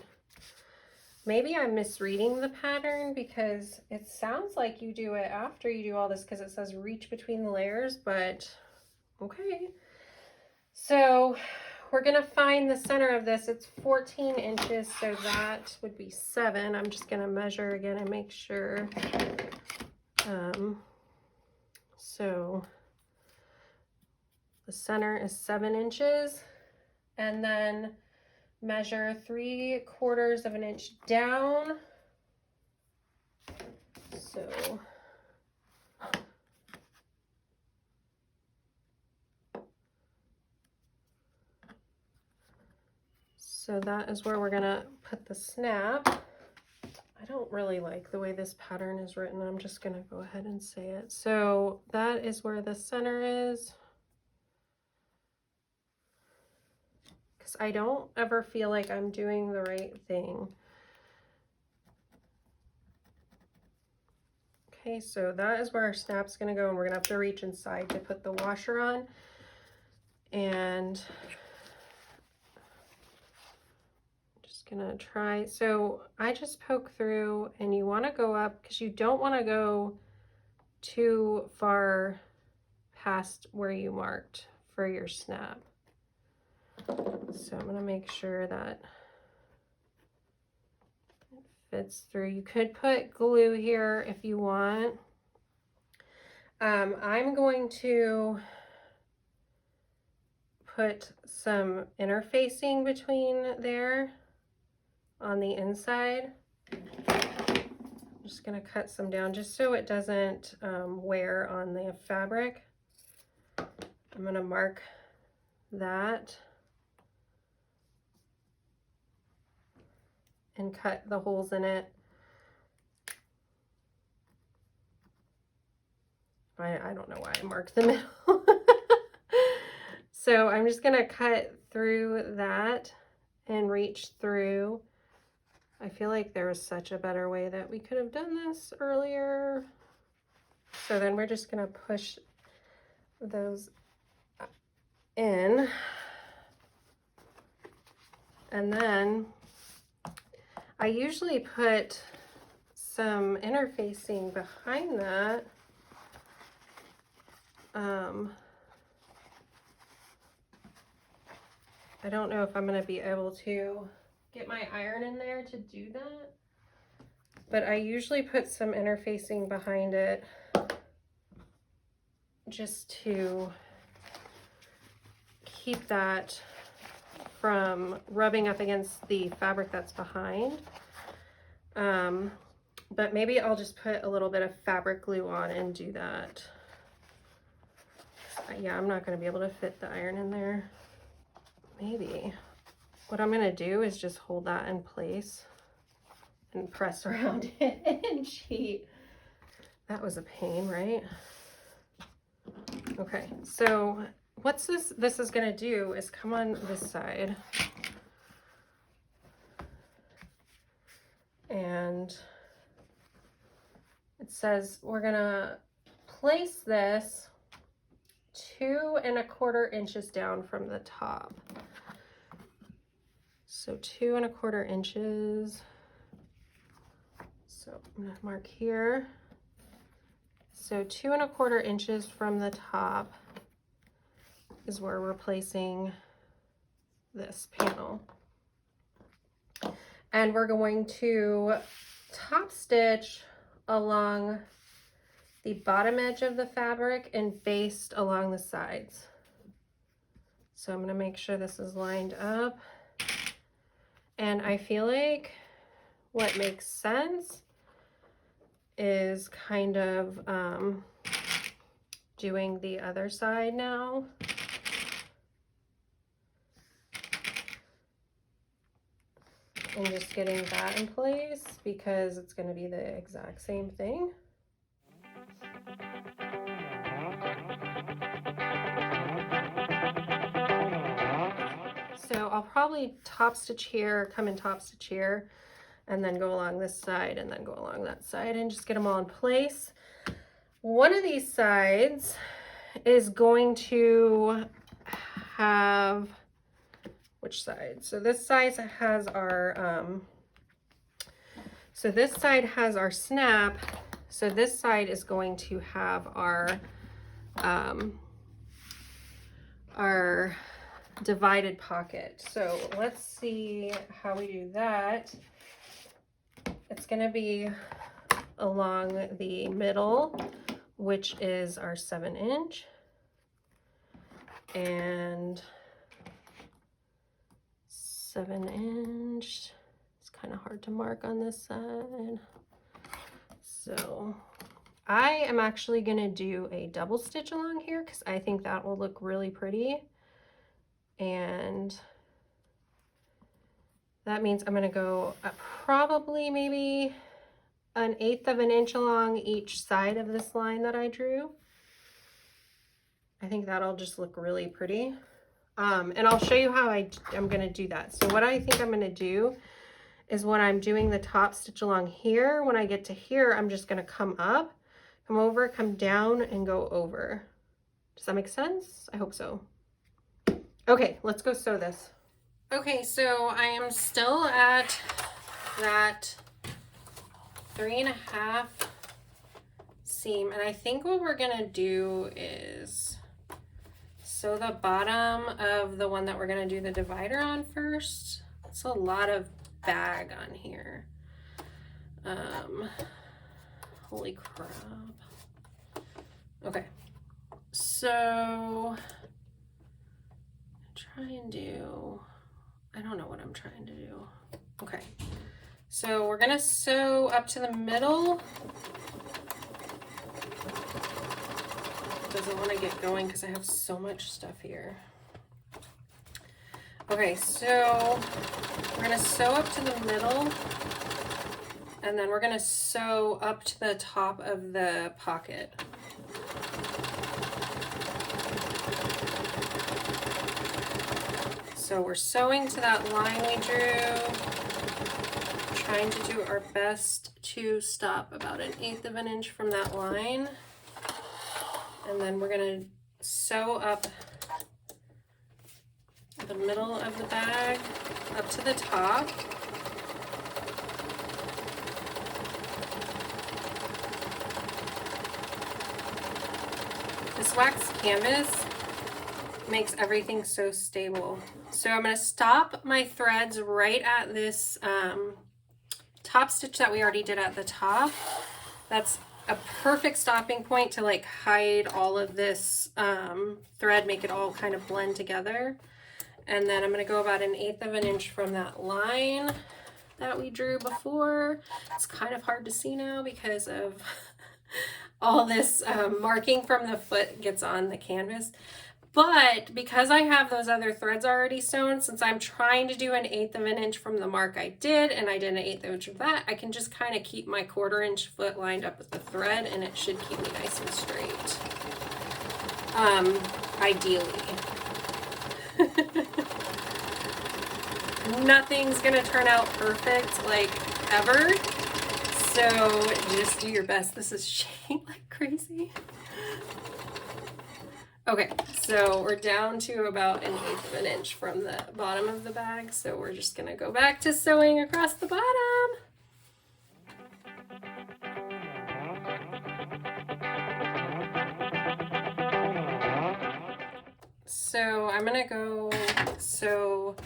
maybe I'm misreading the pattern because it sounds like you do it after you do all this because it says reach between the layers, but okay. So we're gonna find the center of this. It's 14 inches, so that would be 7. I'm just gonna measure again and make sure. So the center is 7 inches, and then measure 3/4 of an inch down. So that is where we're gonna put the snap. I don't really like the way this pattern is written. I'm just gonna go ahead and say it. So that is where the center is. Because I don't ever feel like I'm doing the right thing. Okay, so that is where our snap's gonna go, and we're gonna have to reach inside to put the washer on. And I'm just gonna try. So I just poke through, and you wanna go up because you don't wanna go too far past where you marked for your snap. So I'm gonna make sure that it fits through. You could put glue here if you want. I'm going to put some interfacing between there on the inside. I'm just gonna cut some down just so it doesn't wear on the fabric. I'm gonna mark that and cut the holes in it. I don't know why I marked the middle. So I'm just gonna cut through that and reach through. I feel like there was such a better way that we could have done this earlier. So then we're just gonna push those in. And then I usually put some interfacing behind that. I don't know if I'm going to be able to get my iron in there to do that, but I usually put some interfacing behind it just to keep that from rubbing up against the fabric that's behind. But maybe I'll just put a little bit of fabric glue on and do that. Yeah, I'm not going to be able to fit the iron in there. Maybe. What I'm going to do is just hold that in place and press around it and cheat. That was a pain, right? Okay, so what's this is going to do is come on this side. And it says we're going to place this 2 1/4 inches down from the top. So 2 1/4 inches. So I'm gonna mark here. So 2 1/4 inches from the top is where we're placing this panel. And we're going to top stitch along the bottom edge of the fabric and baste along the sides. So I'm going to make sure this is lined up. And I feel like what makes sense is kind of doing the other side now. And just getting that in place because it's going to be the exact same thing. So I'll probably top stitch here, come in top stitch here, and then go along this side and then go along that side and just get them all in place. One of these sides is going to have, which side? So this side has our, this side has our snap. So this side is going to have our divided pocket. So let's see how we do that. It's going to be along the middle which is our 7-inch. And 7-inch, it's kind of hard to mark on this side. So I am actually gonna do a double stitch along here because I think that will look really pretty. And that means I'm gonna go probably maybe 1/8 of an inch along each side of this line that I drew. I think that'll just look really pretty. And I'll show you how I'm gonna do that. So what I think I'm gonna do is when I'm doing the top stitch along here, when I get to here, I'm just gonna come up, come over, come down, and go over. Does that make sense? I hope so. Okay, let's go sew this. Okay, so I am still at that 3.5 seam, and I think what we're gonna do is sew the bottom of the one that we're gonna do the divider on first. It's a lot of bag on here. Holy crap. Okay, so try and do, I don't know what I'm trying to do. Okay, so we're gonna sew up to the middle. Doesn't want to get going because I have so much stuff here. Okay, so we're gonna sew up to the middle, and then we're gonna sew up to the top of the pocket. So we're sewing to that line we drew, trying to do our best to stop about 1/8 of an inch from that line. And then we're gonna sew up the middle of the bag up to the top. This wax canvas makes everything so stable. So I'm going to stop my threads right at this top stitch that we already did at the top. That's a perfect stopping point to like hide all of this thread, make it all kind of blend together. And then I'm going to go about 1/8 of an inch from that line that we drew before. It's kind of hard to see now because of all this marking from the foot gets on the canvas. But because I have those other threads already sewn, since I'm trying to do 1/8 of an inch from the mark I did, and I did 1/8 of an inch of that, I can just kind of keep my 1/4 inch foot lined up with the thread, and it should keep me nice and straight. Ideally. Nothing's gonna turn out perfect, like, ever. So just do your best. This is shaking like crazy. Okay, so we're down to about 1/8 of an inch from the bottom of the bag. So we're just gonna go back to sewing across the bottom. So I'm gonna go sew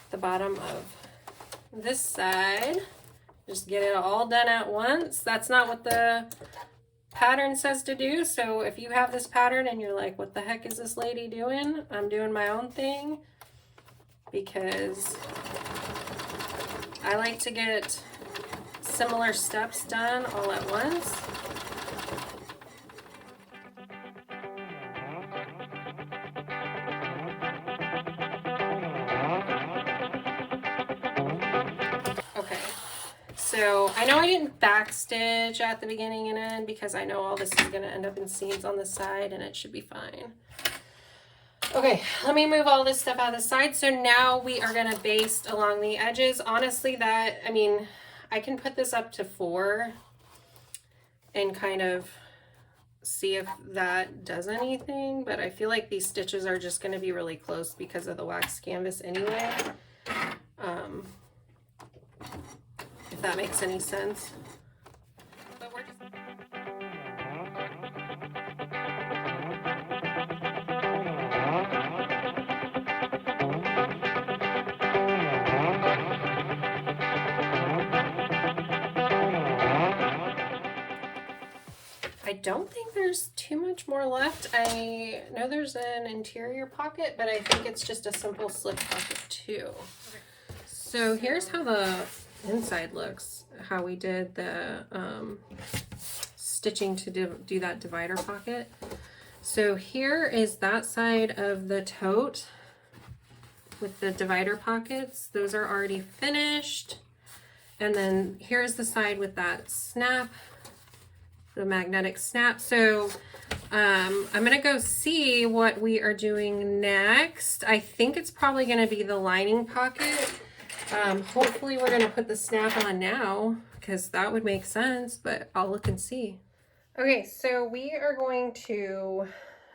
the bottom of this side. Just get it all done at once. That's not what the pattern says to do. So if you have this pattern and you're like, what the heck is this lady doing? I'm doing my own thing because I like to get similar steps done all at once. So I know I didn't backstitch at the beginning and end because I know all this is going to end up in seams on the side and it should be fine. Okay, let me move all this stuff out of the side. So now we are going to baste along the edges. Honestly, I can put this up to 4 and kind of see if that does anything, but I feel like these stitches are just going to be really close because of the wax canvas anyway. If that makes any sense. But we're just... I don't think there's too much more left. I know there's an interior pocket, but I think it's just a simple slip pocket too. Okay. So here's how the inside looks, how we did the stitching to do that divider pocket. So here is that side of the tote with the divider pockets. Those are already finished. And then here's the side with that snap, the magnetic snap. So I'm gonna go see what we are doing next. I think it's probably gonna be the lining pocket. Hopefully we're gonna put the snap on now because that would make sense, but I'll look and see. Okay, so we are going to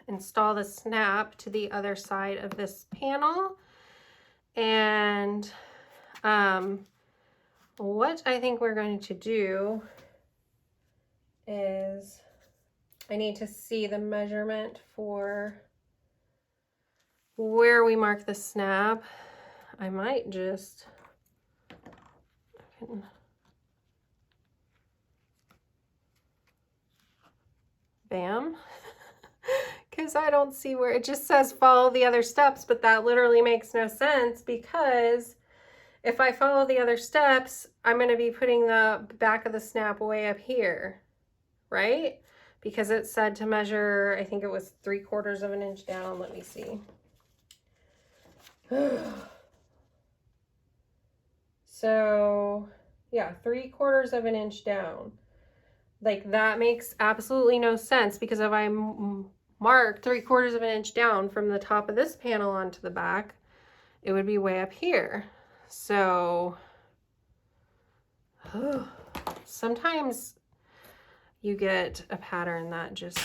install the snap to the other side of this panel. And what I think we're going to do is I need to see the measurement for where we mark the snap. I might just bam, because I don't see where it just says follow the other steps, but that literally makes no sense because if I follow the other steps, I'm going to be putting the back of the snap way up here, right? Because it said to measure, I think it was 3/4 of an inch down. Let me see. So yeah, 3/4 of an inch down. Like that makes absolutely no sense because if I mark 3/4 of an inch down from the top of this panel onto the back, it would be way up here. So sometimes you get a pattern that just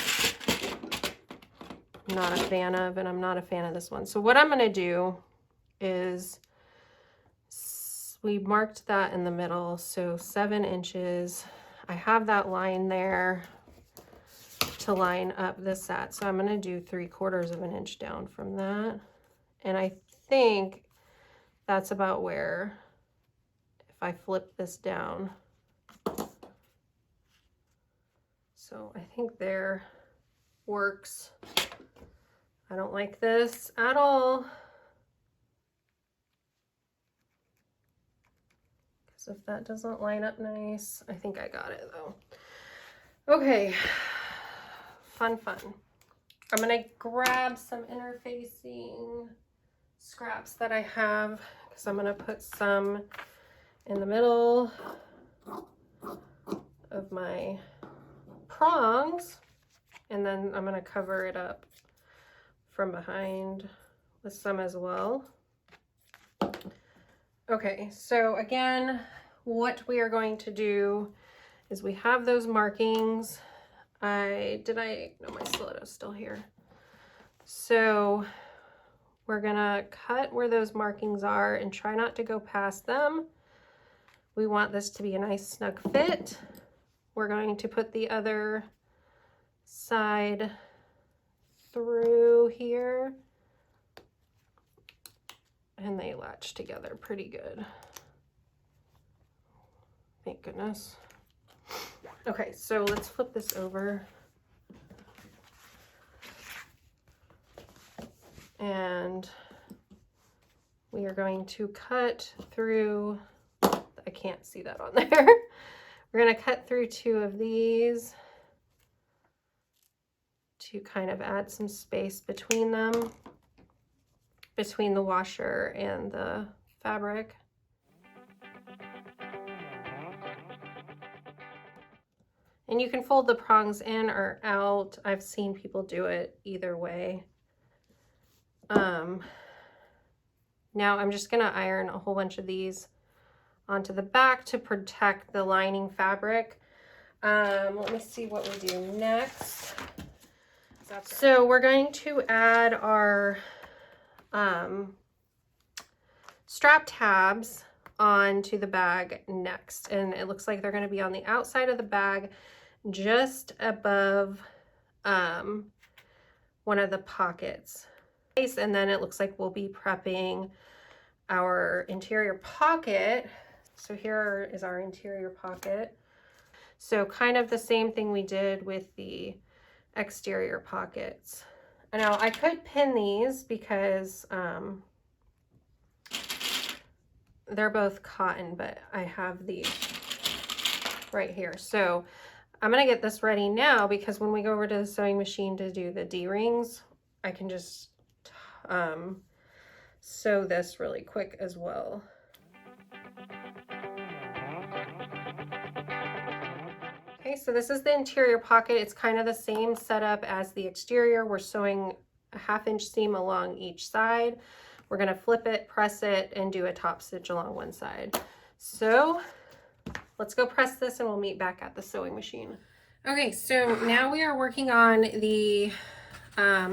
I'm not a fan of, and I'm not a fan of this one. So what I'm going to do is we marked that in the middle, so 7 inches. I have that line there to line up this at, so I'm going to do 3/4 of an inch down from that. And I think that's about where, if I flip this down, so I think there works. I don't like this at all, because if that doesn't line up nice, I think I got it though. Okay, fun. I'm gonna grab some interfacing scraps that I have, because I'm gonna put some in the middle of my prongs, and then I'm gonna cover it up from behind with some as well. Okay, so again, what we are going to do is we have those markings. No, my stiletto's still here. So we're gonna cut where those markings are and try not to go past them. We want this to be a nice snug fit. We're going to put the other side through here, and they latch together pretty good. Thank goodness. Okay, so let's flip this over. And we are going to cut through, I can't see that on there. We're going to cut through 2 of these to kind of add some space between them, between the washer and the fabric. And you can fold the prongs in or out. I've seen people do it either way. Now I'm just gonna iron a whole bunch of these onto the back to protect the lining fabric. Let me see what we do next. So we're going to add our strap tabs onto the bag next, and it looks like they're going to be on the outside of the bag just above one of the pockets. And then it looks like we'll be prepping our interior pocket. So here is our interior pocket. So kind of the same thing we did with the exterior pockets. Now I could pin these because they're both cotton, but I have the right here. So I'm gonna get this ready now because when we go over to the sewing machine to do the D-rings, I can just sew this really quick as well. Okay, so this is the interior pocket. It's kind of the same setup as the exterior. We're sewing a 1/2 inch seam along each side. We're gonna flip it, press it, and do a top stitch along one side. So let's go press this and we'll meet back at the sewing machine. Okay, so now we are working on the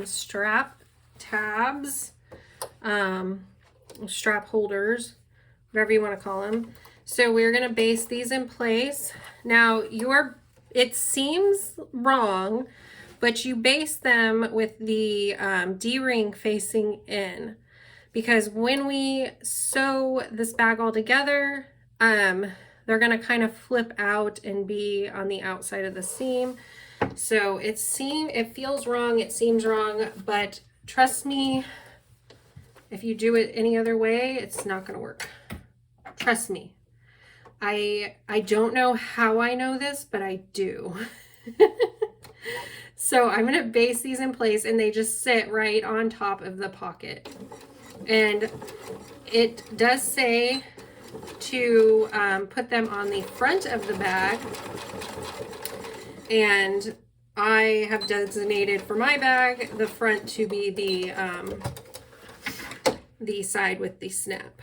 strap tabs, strap holders, whatever you want to call them. So we're going to base these in place. Now it seems wrong, but you base them with the D-ring facing in, because when we sew this bag all together, they're going to kind of flip out and be on the outside of the seam. So it feels wrong, it seems wrong, but trust me, if you do it any other way, it's not going to work. Trust me. I don't know how I know this, but I do. So I'm going to base these in place and they just sit right on top of the pocket. And it does say to put them on the front of the bag, and I have designated for my bag the front to be the side with the snap.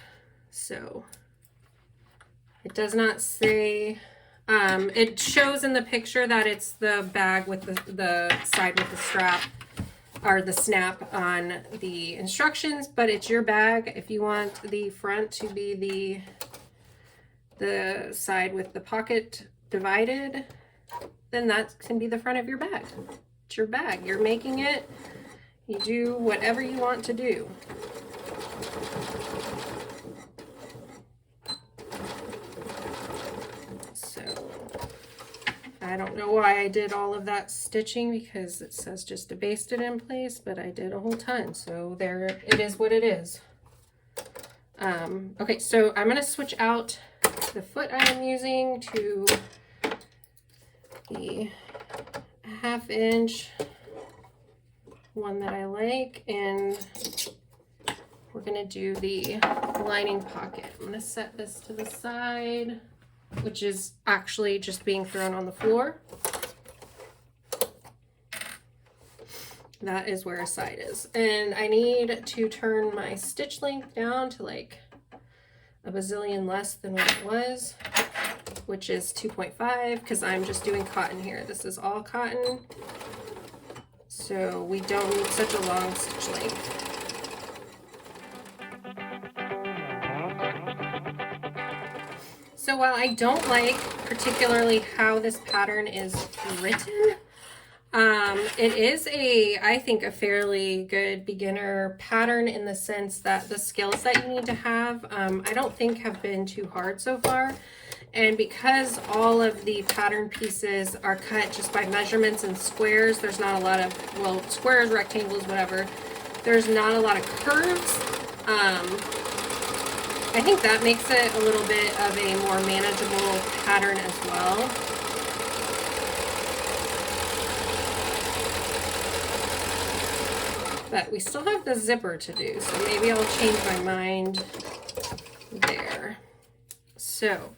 So it does not say, it shows in the picture that it's the bag with the side with the strap or the snap on the instructions, but it's your bag. If you want the front to be the side with the pocket divided, then that can be the front of your bag. It's your bag. You're making it. You do whatever you want to do. So I don't know why I did all of that stitching, because it says just to baste it in place, but I did a whole ton. So there it is what it is. Okay, so I'm going to switch out the foot I am using to the 1/2 inch one that I like, and we're going to do the lining pocket. I'm going to set this to the side, which is actually just being thrown on the floor. That is where a side is. And I need to turn my stitch length down to like a bazillion less than what it was, which is 2.5, because I'm just doing cotton here. This is all cotton, so we don't need such a long stitch length. So while I don't like particularly how this pattern is written, it is I think a fairly good beginner pattern, in the sense that the skills that you need to have, I don't think have been too hard so far. And because all of the pattern pieces are cut just by measurements and squares, there's not a lot of, well, squares, rectangles, whatever, there's not a lot of curves. I think that makes it a little bit of a more manageable pattern as well. But we still have the zipper to do, so maybe I'll change my mind there. So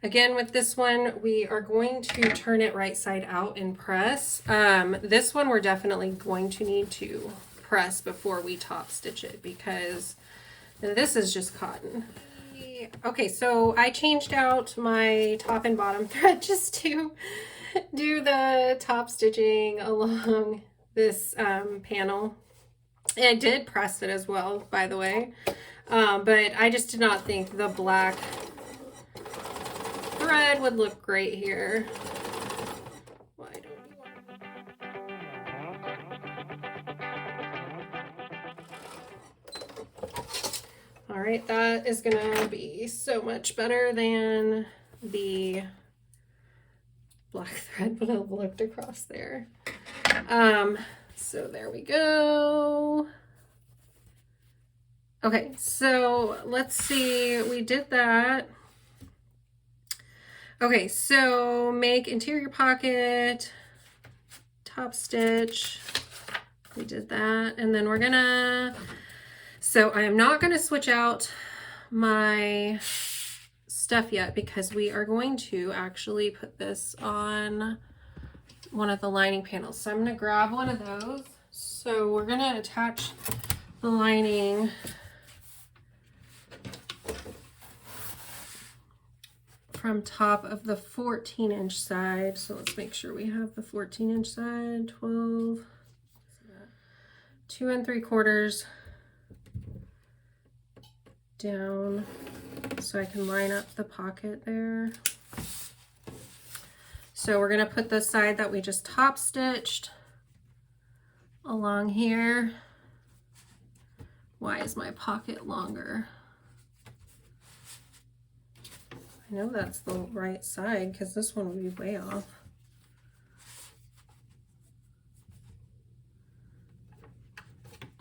again, with this one, we are going to turn it right side out and press. This one we're definitely going to need to press before we top stitch it, because this is just cotton. Okay, so I changed out my top and bottom thread just to do the top stitching along this panel. And I did press it as well, by the way, but I just did not think the black thread would look great here. Why don't you want... All right, that is gonna be so much better than the black thread would have looked across there. So there we go. Okay, so let's see, we did that. Okay, so make interior pocket, top stitch, we did that, and then we're gonna, so I am not gonna switch out my stuff yet because we are going to actually put this on one of the lining panels. So I'm gonna grab one of those. So we're gonna attach the lining from top of the 14-inch side. So let's make sure we have the 14-inch side, 12, 2 3/4 down so I can line up the pocket there. So we're gonna put the side that we just top stitched along here. Why is my pocket longer? I know that's the right side because this one would be way off.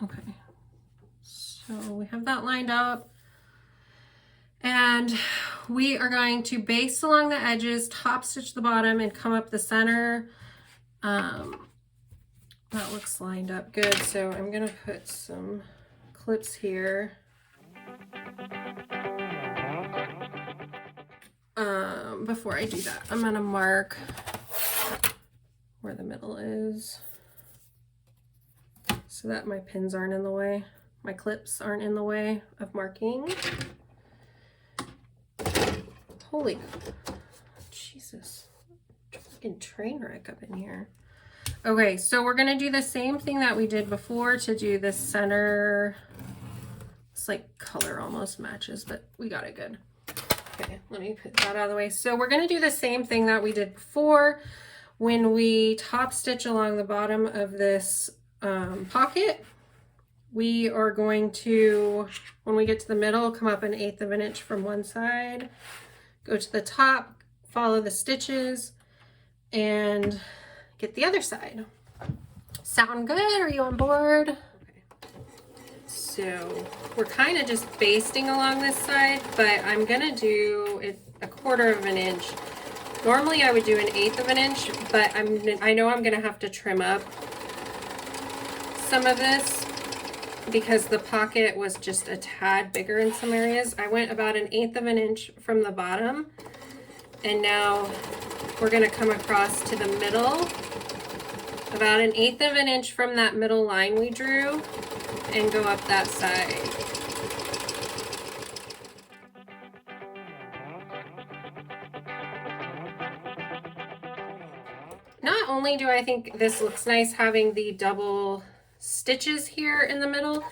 Okay, so we have that lined up. And we are going to base along the edges, top stitch the bottom, and come up the center. That looks lined up good. So I'm gonna put some clips here. Before I do that, I'm gonna mark where the middle is so that my pins aren't in the way. My clips aren't in the way of marking. Holy Jesus, fucking train wreck up in here. Okay, so we're gonna do the same thing that we did before to do the center. It's like color almost matches, but we got it good. Okay, let me put that out of the way. So we're gonna do the same thing that we did before when we top stitch along the bottom of this pocket. We are going to, when we get to the middle, come up 1/8 of an inch from one side, go to the top, follow the stitches, and get the other side. Sound good? Are you on board? Okay. So we're kind of just basting along this side, but I'm gonna do it 1/4 of an inch. Normally I would do 1/8 of an inch, but I know I'm gonna have to trim up some of this because the pocket was just a tad bigger in some areas. I went about 1/8 of an inch from the bottom, and now we're gonna come across to the middle, about 1/8 of an inch from that middle line we drew, and go up that side. Not only do I think this looks nice having the double stitches here in the middle,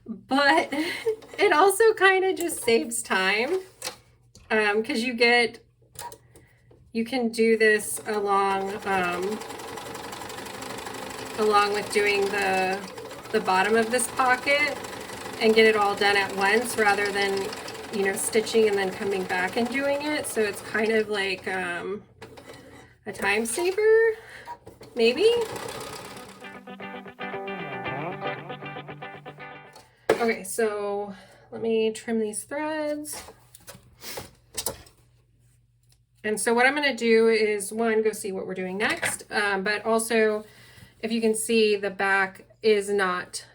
but it also kind of just saves time because you can do this along with doing the bottom of this pocket and get it all done at once rather than, you know, stitching and then coming back and doing it. So it's kind of like a time saver, maybe. Okay, so let me trim these threads. And so what I'm going to do is, one, go see what we're doing next, but also, if you can see, the back is not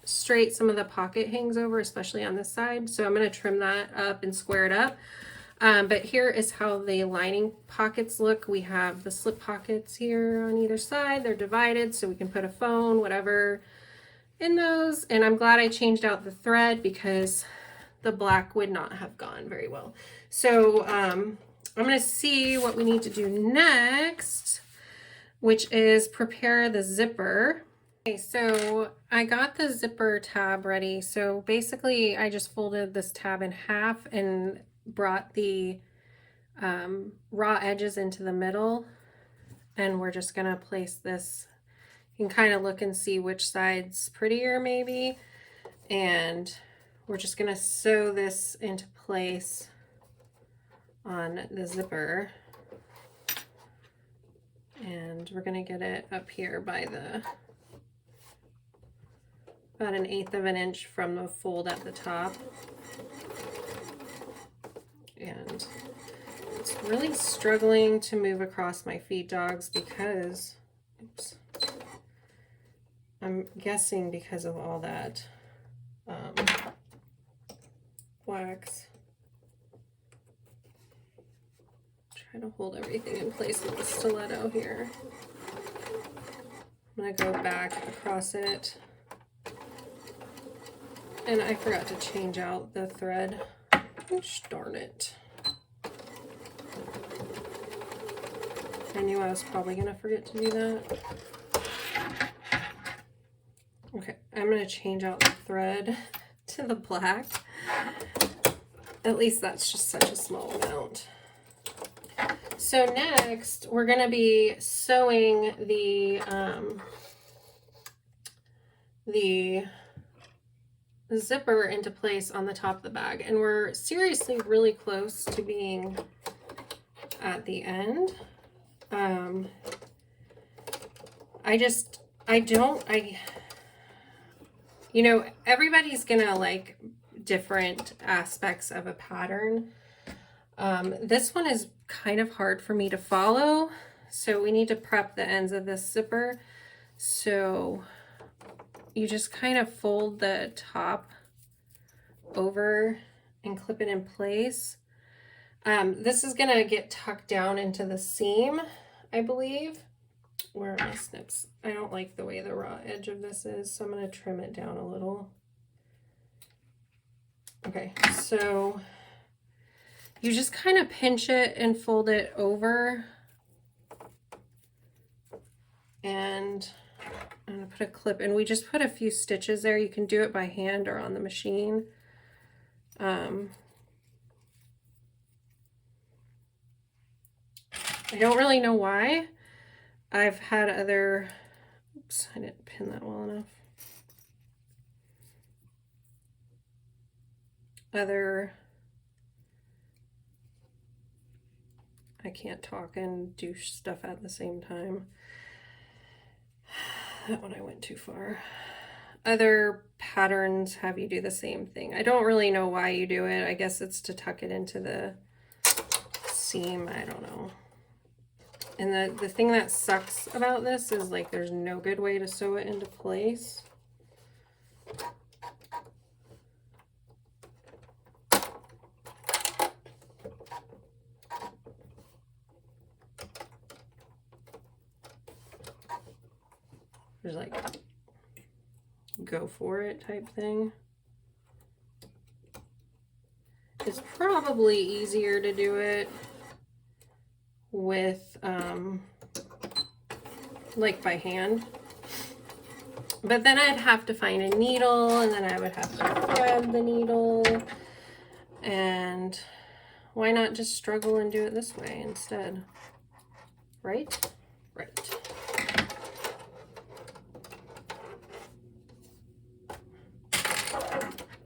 straight. Some of the pocket hangs over, especially on this side. So I'm going to trim that up and square it up. But here is how the lining pockets look. We have the slip pockets here on either side. They're divided so we can put a phone, whatever, in those. And I'm glad I changed out the thread because the black would not have gone very well. So I'm going to see what we need to do next, which is prepare the zipper. Okay, so I got the zipper tab ready. So basically I just folded this tab in half and brought the raw edges into the middle, and we're just gonna place this. You can kind of look and see which side's prettier maybe, and we're just gonna sew this into place on the zipper. And we're gonna get it up here by the, about 1/8 of an inch from the fold at the top. And it's really struggling to move across my feed dogs because, oops, I'm guessing because of all that wax. Try to hold everything in place with the stiletto here. I'm gonna go back across it. And I forgot to change out the thread. Gosh darn it. I knew I was probably gonna forget to do that. Okay, I'm gonna change out the thread to the black. At least that's just such a small amount. So next, we're gonna be sewing the zipper into place on the top of the bag, and we're seriously really close to being at the end. You know, everybody's gonna like different aspects of a pattern. This one is kind of hard for me to follow, so we need to prep the ends of this zipper. So you just kind of fold the top over and clip it in place. This is gonna get tucked down into the seam, I believe. Where are my snips? I don't like the way the raw edge of this is, so I'm gonna trim it down a little. Okay, so you just kind of pinch it and fold it over. And I'm gonna put a clip, and we just put a few stitches there. You can do it by hand or on the machine. I don't really know why. I've had other, oops, I didn't pin that well enough. I can't talk and do stuff at the same time. That one I went too far. Other patterns have you do the same thing. I don't really know why you do it. I guess it's to tuck it into the seam. I don't know. And the thing that sucks about this is like there's no good way to sew it into place. There's like go for it type thing. It's probably easier to do it with like by hand, but then I'd have to find a needle, and then I would have to thread the needle, and why not just struggle and do it this way instead, right? Right.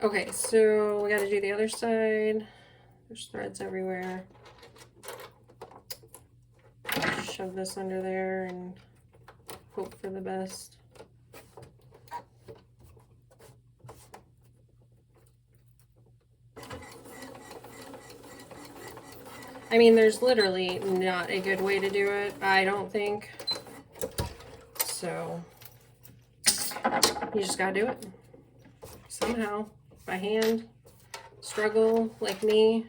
Okay, so we got to do the other side. There's threads everywhere. Shove this under there and hope for the best. I mean, there's literally not a good way to do it, I don't think. So you just gotta do it somehow, by hand, struggle like me.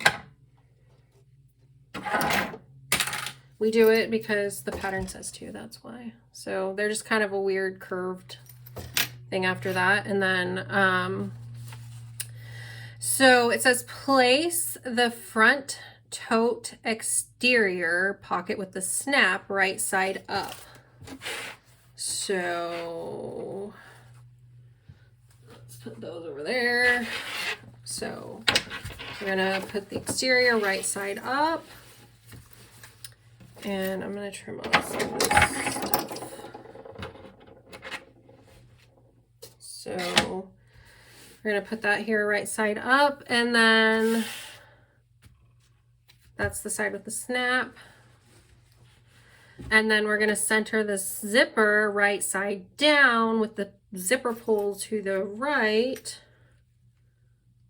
We do it because the pattern says to, that's why. So they're just kind of a weird curved thing after that. And then, so it says place the front tote exterior pocket with the snap right side up. So let's put those over there. So we're gonna put the exterior right side up. And I'm going to trim off some of this stuff. So we're going to put that here right side up, and then that's the side with the snap. And then we're gonna center this zipper right side down with the zipper pull to the right.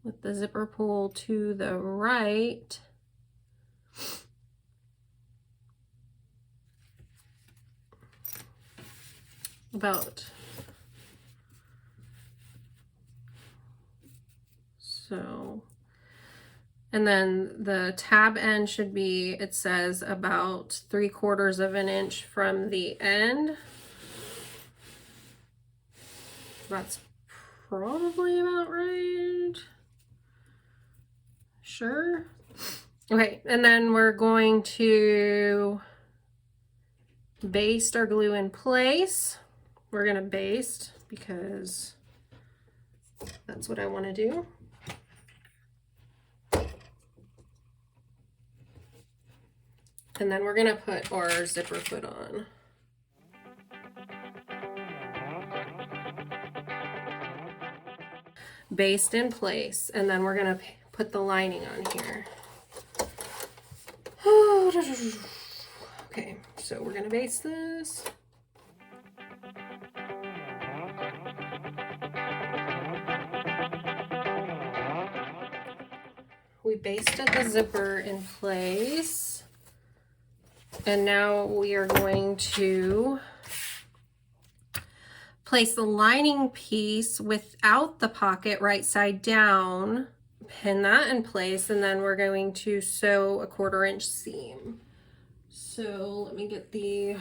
With the zipper pull to the right. About so. And then the tab end should be, it says about 3/4 of an inch from the end. That's probably about right. Sure. Okay, and then we're going to baste our glue in place. We're gonna baste because that's what I want to do. And then we're gonna put our zipper foot on. Baste in place, and then we're gonna put the lining on here. Okay, so we're gonna baste this. We basted the zipper in place, and now we are going to place the lining piece without the pocket right side down, pin that in place, and then we're going to sew a 1/4 inch seam. So let me get the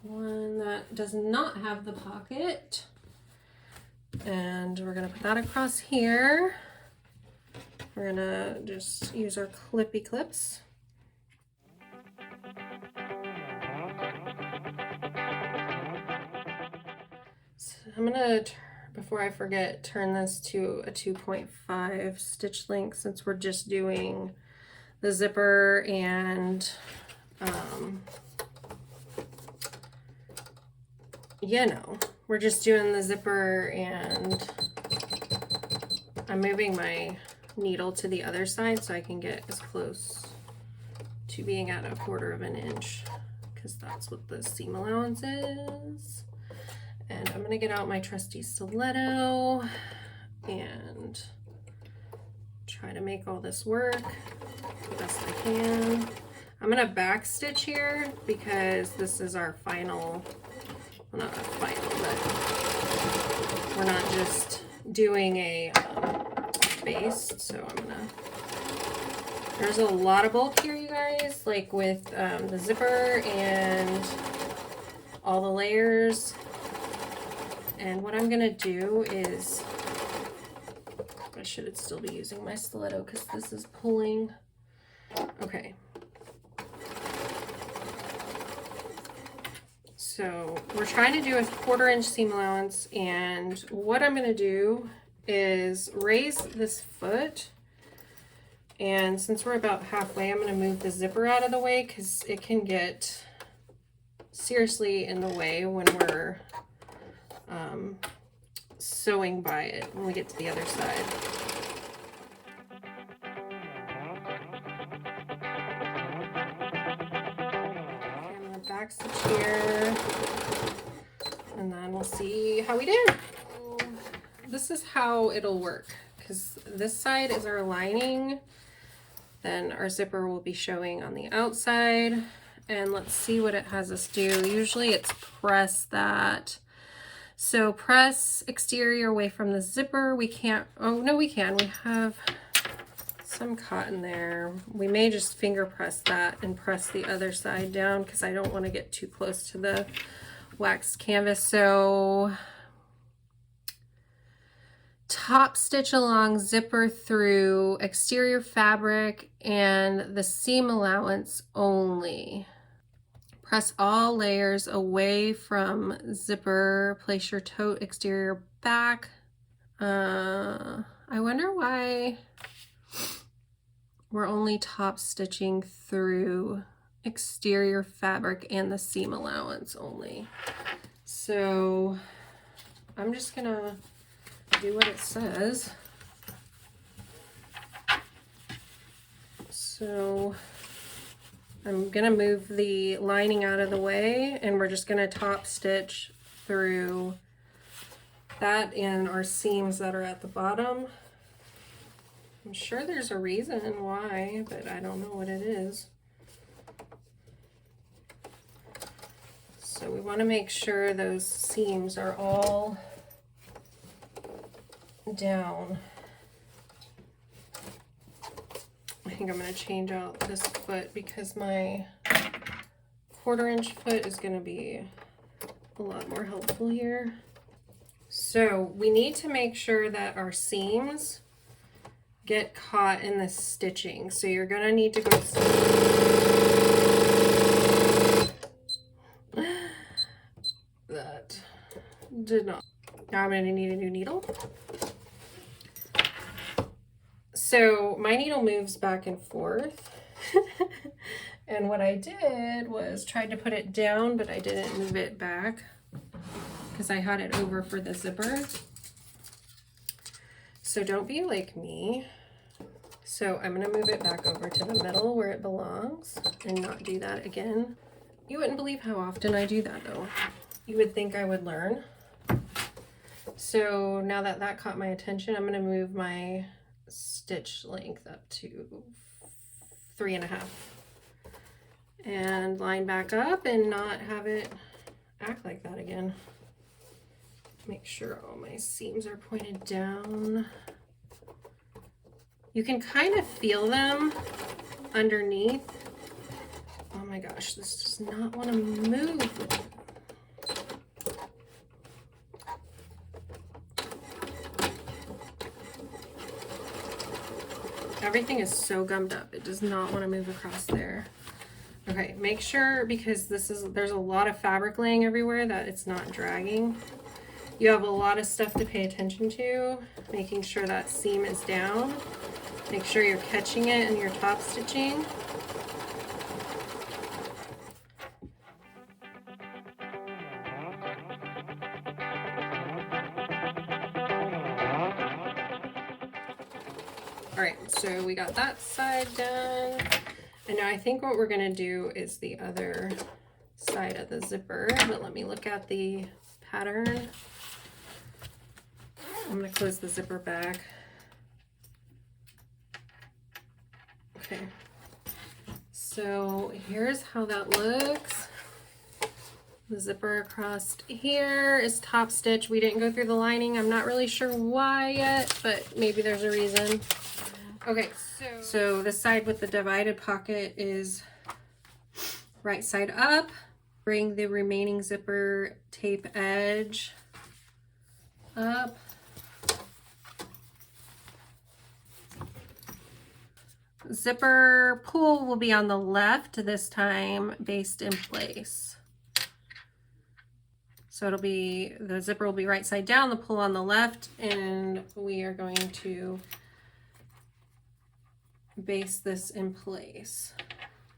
one that does not have the pocket, and we're gonna put that across here. We're gonna just use our clippy clips. So I'm gonna, before I forget, turn this to a 2.5 stitch length since we're just doing the zipper and you know, we're just doing the zipper, and I'm moving my needle to the other side so I can get as close to being at a 1/4 inch, because that's what the seam allowance is. And I'm gonna get out my trusty stiletto and try to make all this work the best I can. I'm gonna back stitch here because this is our final, well, not our final, but we're not just doing a baste, so I'm gonna, there's a lot of bulk here, you guys, like with the zipper and all the layers. And what I'm gonna do is, I should still be using my stiletto because this is pulling. Okay. So we're trying to do a 1/4 inch seam allowance, and what I'm gonna do is raise this foot, and since we're about halfway, I'm gonna move the zipper out of the way because it can get seriously in the way when we're sewing by it when we get to the other side. Okay, I'm gonna back stitch here, and then we'll see how we did. This is how it'll work, because this side is our lining, then our zipper will be showing on the outside, and let's see what it has us do. Usually it's press that. So press exterior away from the zipper. We can't, oh no we can, we have some cotton there. We may just finger press that and press the other side down because I don't want to get too close to the waxed canvas. So top stitch along, zipper through, exterior fabric and the seam allowance only. Press all layers away from zipper, place your tote exterior back. I wonder why we're only top stitching through exterior fabric and the seam allowance only. So I'm just gonna do what it says. So I'm gonna move the lining out of the way, and we're just gonna top stitch through that and our seams that are at the bottom. I'm sure there's a reason why, but I don't know what it is. So we want to make sure those seams are all down. I think I'm going to change out this foot because my 1/4 inch foot is going to be a lot more helpful here. So we need to make sure that our seams get caught in the stitching. So you're going to need to go that did not. Now I'm going to need a new needle. So my needle moves back and forth. And what I did was tried to put it down, but I didn't move it back because I had it over for the zipper. So don't be like me. So I'm gonna move it back over to the middle where it belongs and not do that again. You wouldn't believe how often I do that though. You would think I would learn. So now that that caught my attention, I'm gonna move my stitch length up to 3.5 and line back up and not have it act like that again. Make sure all my seams are pointed down. You can kind of feel them underneath. Oh my gosh, this does not want to move. Everything is so gummed up. It does not want to move across there. Okay, make sure, because there's a lot of fabric laying everywhere, that it's not dragging. You have a lot of stuff to pay attention to, making sure that seam is down. Make sure you're catching it in your top stitching. All right, so we got that side done. And now I think what we're gonna do is the other side of the zipper, but let me look at the pattern. I'm gonna close the zipper back. Okay, so here's how that looks. The zipper across here is top stitch. We didn't go through the lining. I'm not really sure why yet, but maybe there's a reason. Okay, so the side with the divided pocket is right side up. Bring the remaining zipper tape edge up. Zipper pull will be on the left this time, based in place. So it'll be, the zipper will be right side down, the pull on the left, and we are going to base this in place.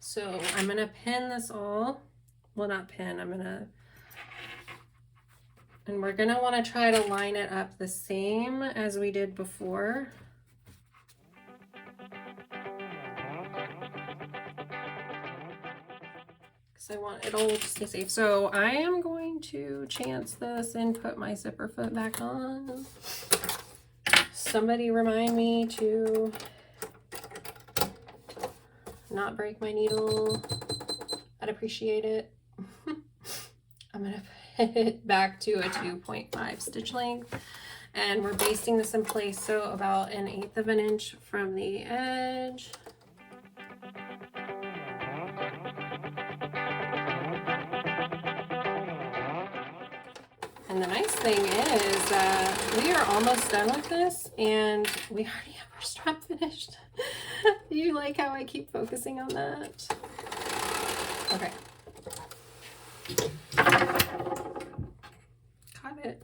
So I'm gonna pin this all, well, not pin, and we're gonna wanna try to line it up the same as we did before. I want it all to stay safe. So I am going to chance this and put my zipper foot back on. Somebody remind me to not break my needle. I'd appreciate it. I'm gonna put it back to a 2.5 stitch length, and we're basting this in place, so about 1/8 of an inch from the edge. And the nice thing is that we are almost done with this, and we already have our strap finished. Do you like how I keep focusing on that? Okay. Got it.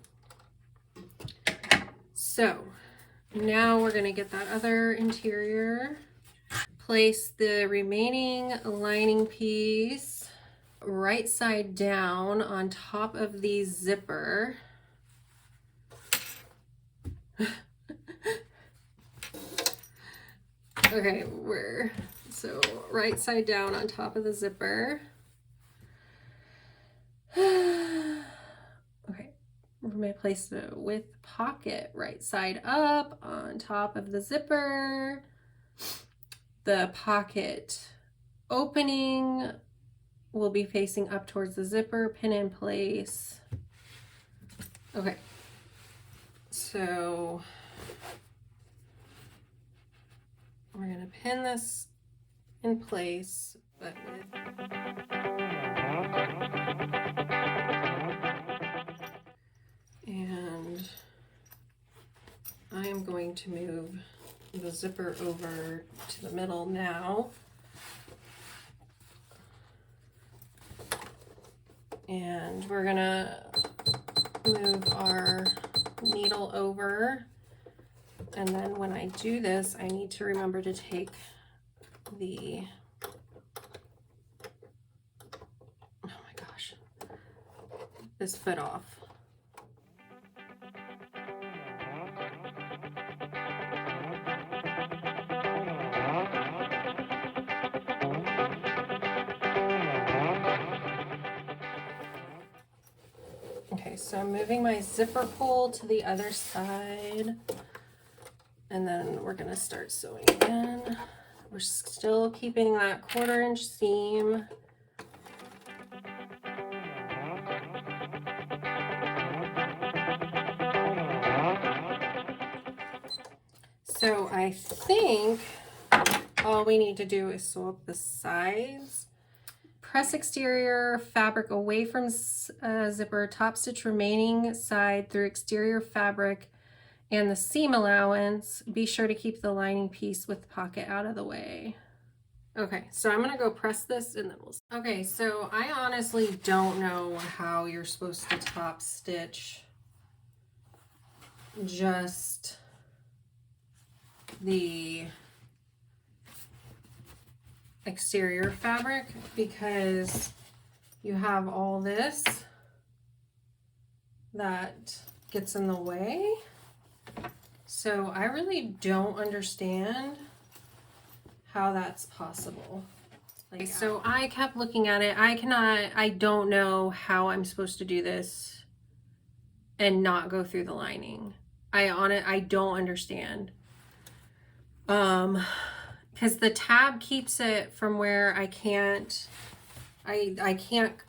So now we're gonna get that other interior. Place the remaining lining piece right side down on top of the zipper. Okay, we're So right side down on top of the zipper. Okay, we're going to place the with pocket right side up on top of the zipper. The pocket opening will be facing up towards the zipper, pin in place. Okay, so we're going to pin this in place, but with and I am going to move the zipper over to the middle now. And we're gonna move our needle over. And then when I do this, I need to remember to take the, oh my gosh, this foot off. Okay, so I'm moving my zipper pull to the other side, and then we're gonna start sewing again. We're still keeping that 1/4 inch seam. So I think all we need to do is sew up the sides. Press exterior fabric away from zipper, top stitch remaining side through exterior fabric and the seam allowance. Be sure to keep the lining piece with the pocket out of the way. Okay, so I'm gonna go press this and then we'll see. Okay, so I honestly don't know how you're supposed to top stitch just the exterior fabric, because you have all this that gets in the way. So I really don't understand how that's possible. Like, so I kept looking at it. I don't know how I'm supposed to do this and not go through the lining. I don't understand. Because the tab keeps it from where I can't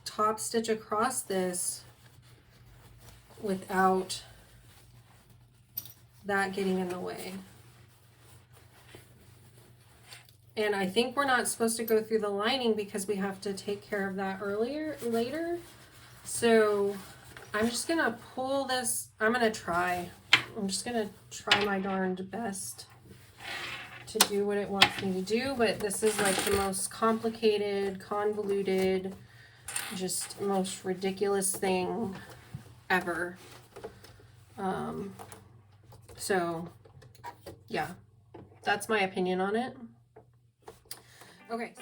top stitch across this without that getting in the way. And I think we're not supposed to go through the lining because we have to take care of that later. So I'm just gonna pull this. I'm just gonna try my darned best to do what it wants me to do, but this is like the most complicated, convoluted, just most ridiculous thing ever. So yeah, that's my opinion on it. Okay.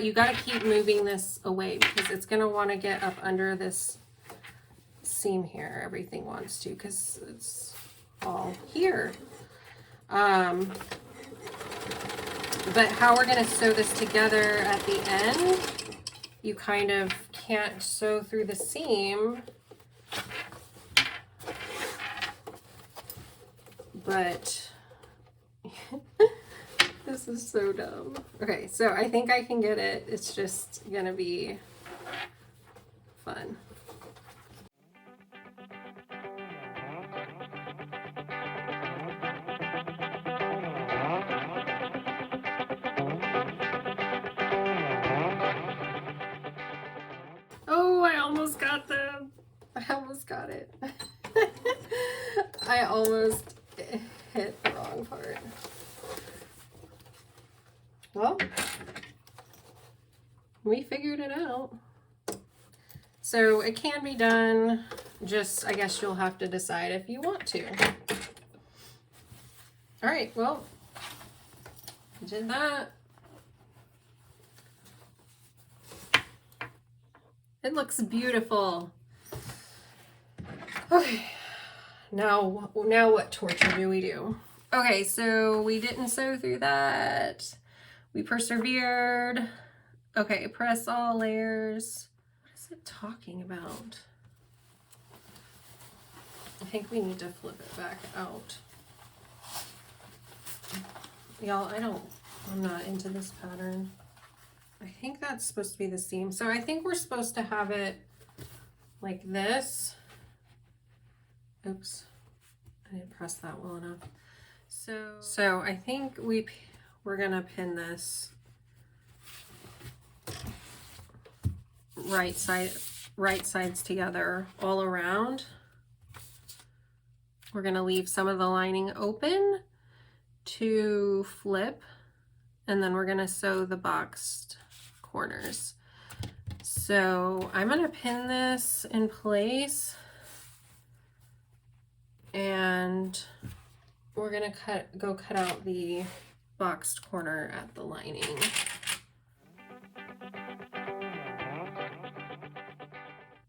You gotta keep moving this away because it's gonna want to get up under this seam here. Everything wants to, because it's all here. But how we're gonna sew this together at the end, you kind of can't sew through the seam, but this is so dumb. Okay, so I think I can get it. It's just gonna be fun. Oh, I almost got them. I almost got it. I almost hit the wrong part. Well, we figured it out. So it can be done. Just, I guess you'll have to decide if you want to. All right, well, did that. It looks beautiful. Okay, now what torture do we do? Okay, so we didn't sew through that. We persevered. Okay, press all layers. What is it talking about? I think we need to flip it back out. Y'all, I'm not into this pattern. I think that's supposed to be the seam. So I think we're supposed to have it like this. Oops, I didn't press that well enough. So I think we're gonna pin this right sides together all around. We're gonna leave some of the lining open to flip, and then we're gonna sew the boxed corners. So I'm gonna pin this in place, and we're gonna cut out the boxed corner at the lining.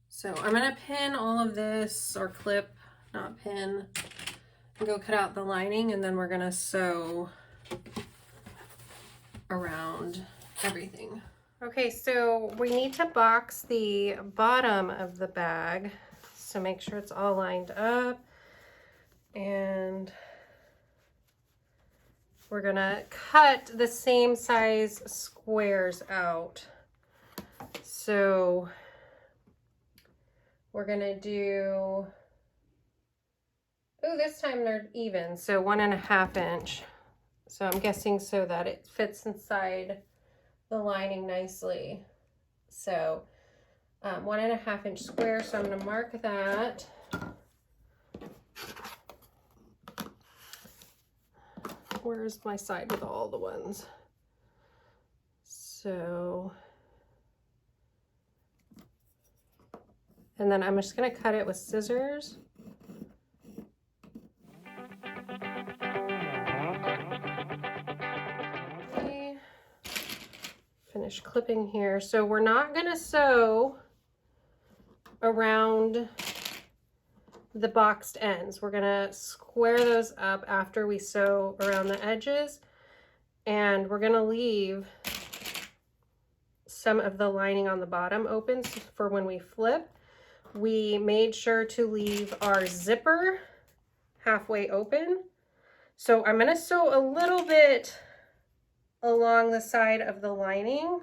So I'm gonna pin all of this, or clip, not pin, and go cut out the lining, and then we're gonna sew around everything. Okay, so we need to box the bottom of the bag, so make sure it's all lined up, and we're gonna cut the same size squares out. So we're gonna do, oh, this time they're even, so 1.5 inch. So I'm guessing so that it fits inside the lining nicely. So 1.5 inch square, so I'm gonna mark that. Where's my side with all the ones? So, and then I'm just gonna cut it with scissors. Okay. Finish clipping here. So we're not gonna sew around the boxed ends. We're gonna square those up after we sew around the edges, and we're gonna leave some of the lining on the bottom open for when we flip. We made sure to leave our zipper halfway open. So I'm gonna sew a little bit along the side of the lining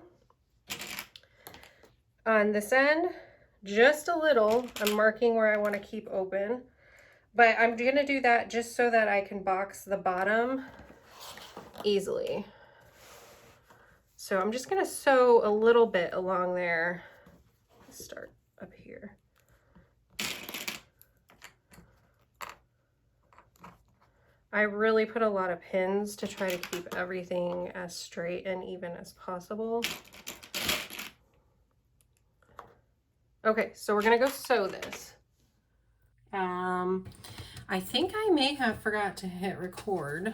on this end, just a little. I'm marking where I want to keep open, but I'm gonna do that just so that I can box the bottom easily. So I'm just gonna sew a little bit along there. Start up here. I really put a lot of pins to try to keep everything as straight and even as possible. Okay, so we're gonna go sew this. I think I may have forgot to hit record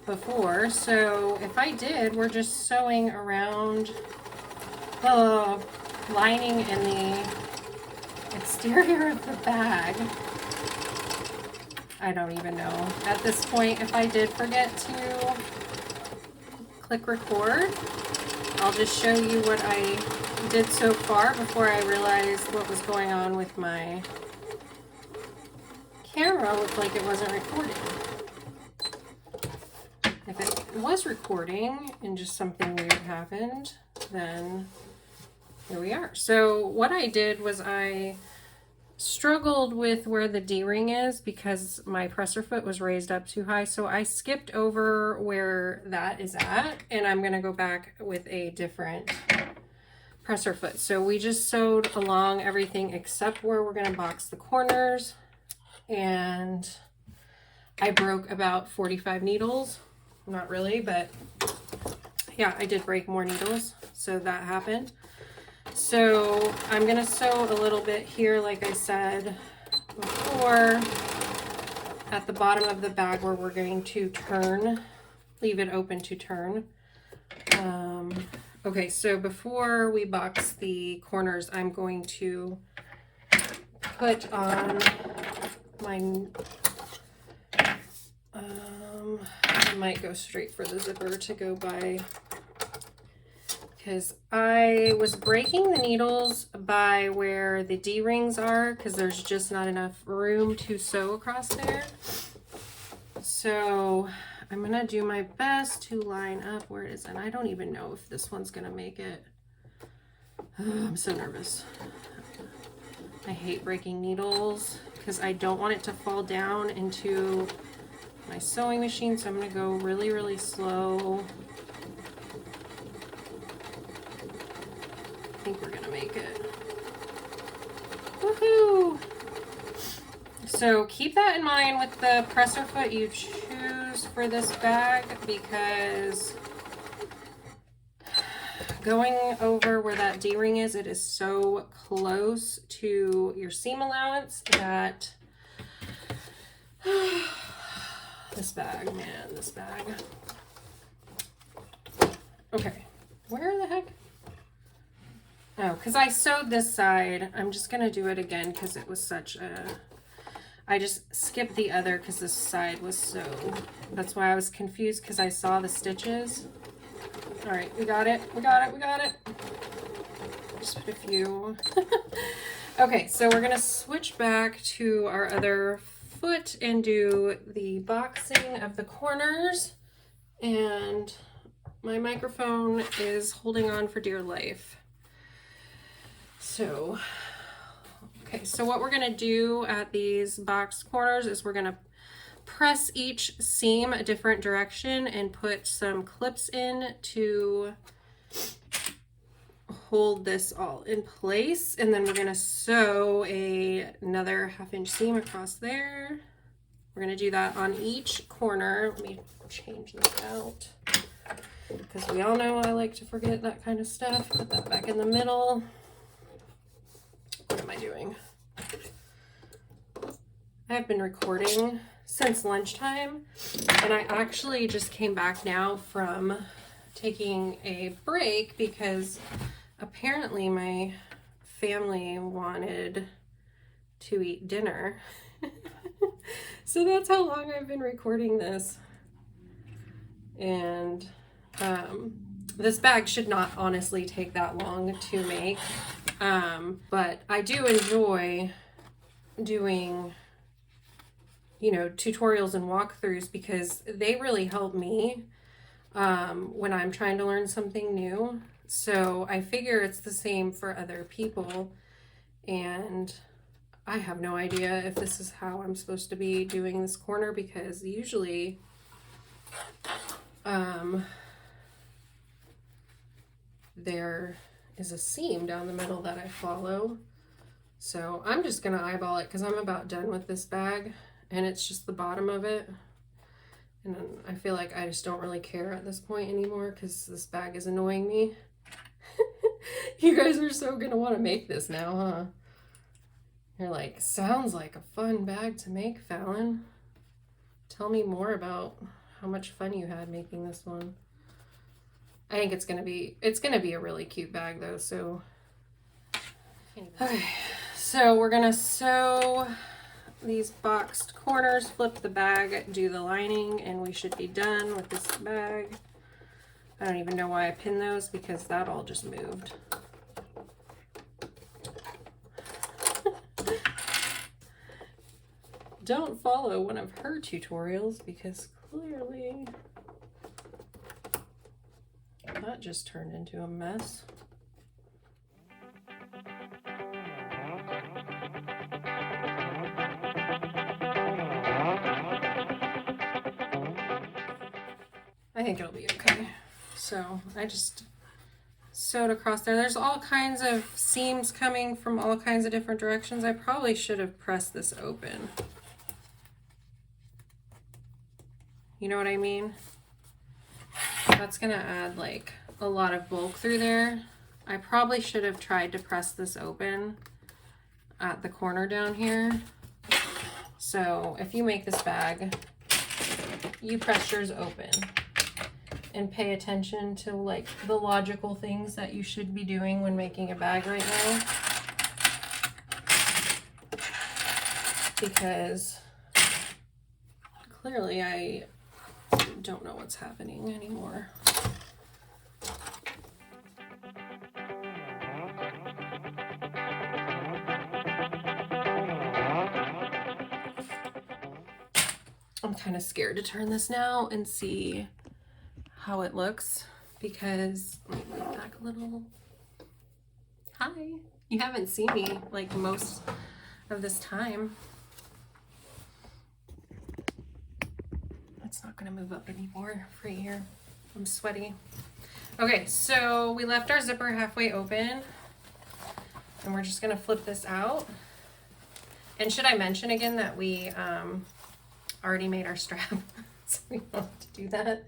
before, so if I did, we're just sewing around the lining and the exterior of the bag. I don't even know at this point if I did forget to click record. I'll just show you what I did so far before I realized what was going on with my camera. Looked like it wasn't recording. If it was recording and just something weird happened, then here we are. So what I did was I struggled with where the D-ring is because my presser foot was raised up too high. So I skipped over where that is at, and I'm gonna go back with a different presser foot. So we just sewed along everything except where we're gonna box the corners, and I broke about 45 needles. Not really, but yeah, I did break more needles, so that happened. So I'm gonna sew a little bit here, like I said before, at the bottom of the bag where we're going to turn, leave it open to turn Okay, so before we box the corners, I'm going to put on my, I might go straight for the zipper to go by, because I was breaking the needles by where the D-rings are, because there's just not enough room to sew across there. So I'm gonna do my best to line up where it is, and I don't even know if this one's gonna make it. Oh, I'm so nervous. I hate breaking needles because I don't want it to fall down into my sewing machine, so I'm gonna go really, really slow. I think we're gonna make it. Woohoo! So keep that in mind with the presser foot you choose for this bag, because going over where that D-ring is, it is so close to your seam allowance that this bag, man, this bag. Okay, where the heck? Oh, because I sewed this side. I'm just gonna do it again because it was such a, I just skipped the other because this side was so, that's why I was confused, because I saw the stitches. All right, we got it, we got it, we got it. Just put a few. Okay, so we're gonna switch back to our other foot and do the boxing of the corners. And my microphone is holding on for dear life. So, okay, so what we're gonna do at these boxed corners is we're gonna press each seam a different direction and put some clips in to hold this all in place, and then we're going to sew another 1/2 inch seam across there. We're going to do that on each corner. Let me change this out because we all know I like to forget that kind of stuff. Put that back in the middle. What am I doing? I have been recording since lunchtime, and I actually just came back now from taking a break because apparently my family wanted to eat dinner. So that's how long I've been recording this. And this bag should not honestly take that long to make, but I do enjoy doing, you know, tutorials and walkthroughs because they really help me when I'm trying to learn something new. So I figure it's the same for other people, and I have no idea if this is how I'm supposed to be doing this corner, because usually there is a seam down the middle that I follow. So I'm just gonna eyeball it because I'm about done with this bag, and it's just the bottom of it. And I feel like I just don't really care at this point anymore because this bag is annoying me. You guys are so gonna want to make this now, huh? You're like, sounds like a fun bag to make, Fallon. Tell me more about how much fun you had making this one. I think it's gonna be a really cute bag though, so. Okay, so we're gonna sew these boxed corners, flip the bag, do the lining, and we should be done with this bag. I don't even know why I pinned those because that all just moved. Don't follow one of her tutorials because clearly that just turned into a mess. I think it'll be okay. So I just sewed across there. There's all kinds of seams coming from all kinds of different directions. I probably should have pressed this open. You know what I mean? That's gonna add like a lot of bulk through there. I probably should have tried to press this open at the corner down here. So if you make this bag, you press yours open. and pay attention to like the logical things that you should be doing when making a bag right now. Because clearly I don't know what's happening anymore. I'm kind of scared to turn this now and see how it looks, because let me move back a little. Hi, you haven't seen me like most of this time. It's not gonna move up anymore for here. I'm sweaty. Okay, so we left our zipper halfway open and we're just gonna flip this out. And should I mention again that we already made our strap, so we don't have to do that.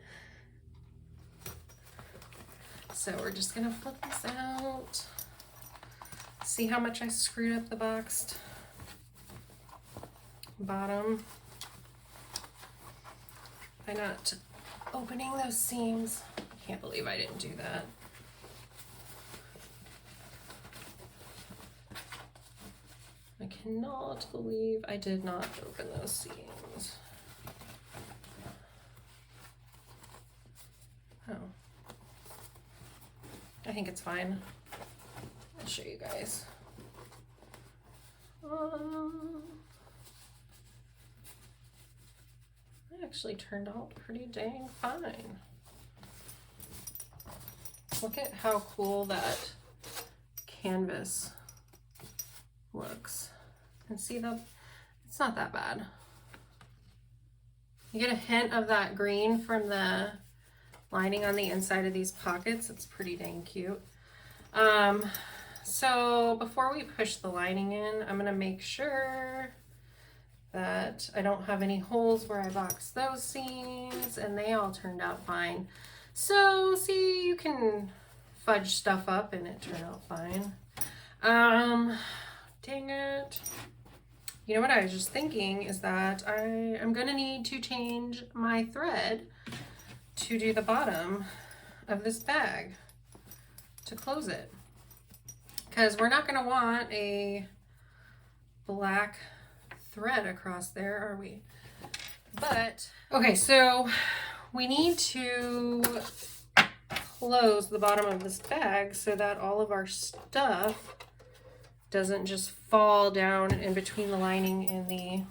So we're just gonna flip this out. See how much I screwed up the boxed bottom by not opening those seams. I can't believe I didn't do that. I cannot believe I did not open those seams. Oh. I think it's fine. I'll show you guys. It actually turned out pretty dang fine. Look at how cool that canvas looks. And see it's not that bad. You get a hint of that green from the lining on the inside of these pockets. It's pretty dang cute. So before we push the lining in, I'm gonna make sure that I don't have any holes where I boxed those seams, and they all turned out fine. So see, you can fudge stuff up and it turned out fine. Dang it. You know what I was just thinking is that I am gonna need to change my thread to do the bottom of this bag to close it, because we're not gonna want a black thread across there, are we? But okay, so we need to close the bottom of this bag so that all of our stuff doesn't just fall down in between the lining and the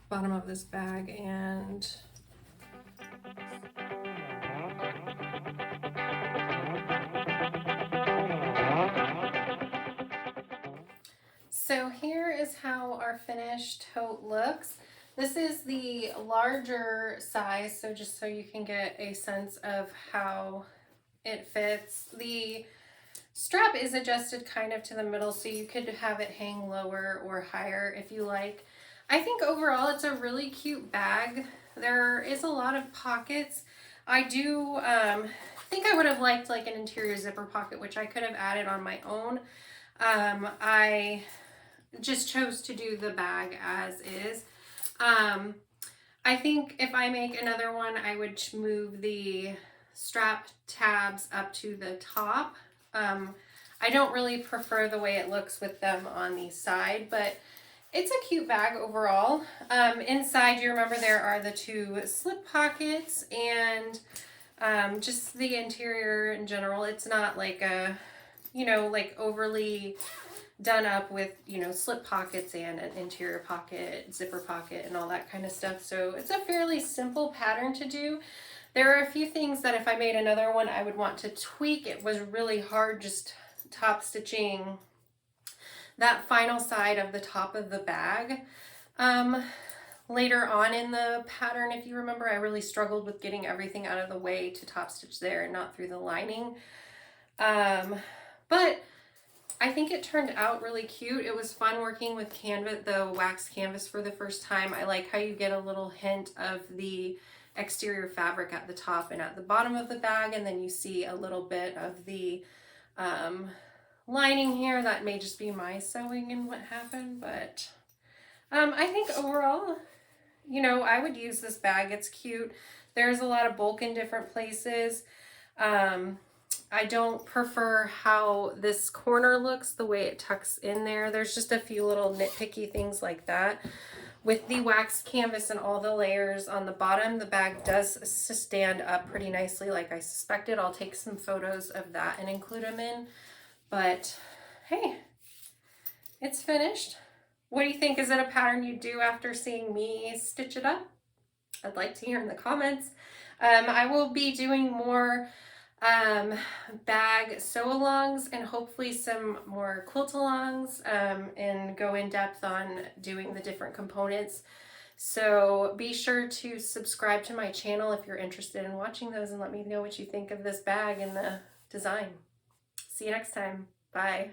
bottom of this bag. And so here is how our finished tote looks. This is the larger size, so just so you can get a sense of how it fits. The strap is adjusted kind of to the middle, so you could have it hang lower or higher if you like. I think overall it's a really cute bag. There is a lot of pockets. I do think I would have liked like an interior zipper pocket, which I could have added on my own. I just chose to do the bag as is. I think if I make another one, I would move the strap tabs up to the top. I don't really prefer the way it looks with them on the side, but it's a cute bag overall. Inside, you remember there are the two slip pockets and just the interior in general. It's not like a, you know, like overly done up with, you know, slip pockets and an interior pocket, zipper pocket, and all that kind of stuff. So it's a fairly simple pattern to do. There are a few things that if I made another one, I would want to tweak. It was really hard just top stitching that final side of the top of the bag. Later on in the pattern, if you remember, I really struggled with getting everything out of the way to top stitch there and not through the lining. But I think it turned out really cute. It was fun working with canvas, the wax canvas, for the first time. I like how you get a little hint of the exterior fabric at the top and at the bottom of the bag, and then you see a little bit of the lining here. That may just be my sewing and what happened, but I think overall you know, I would use this bag. It's cute. There's a lot of bulk in different places. I don't prefer how this corner looks, the way it tucks in there. There's just a few little nitpicky things like that. With the waxed canvas and all the layers on the bottom, the bag does stand up pretty nicely like I suspected. I'll take some photos of that and include them in. But hey, it's finished. What do you think? Is it a pattern you do after seeing me stitch it up? I'd like to hear in the comments. I will be doing more bag sew-alongs and hopefully some more quilt-alongs and go in depth on doing the different components. So be sure to subscribe to my channel if you're interested in watching those, and let me know what you think of this bag and the design. See you next time. Bye.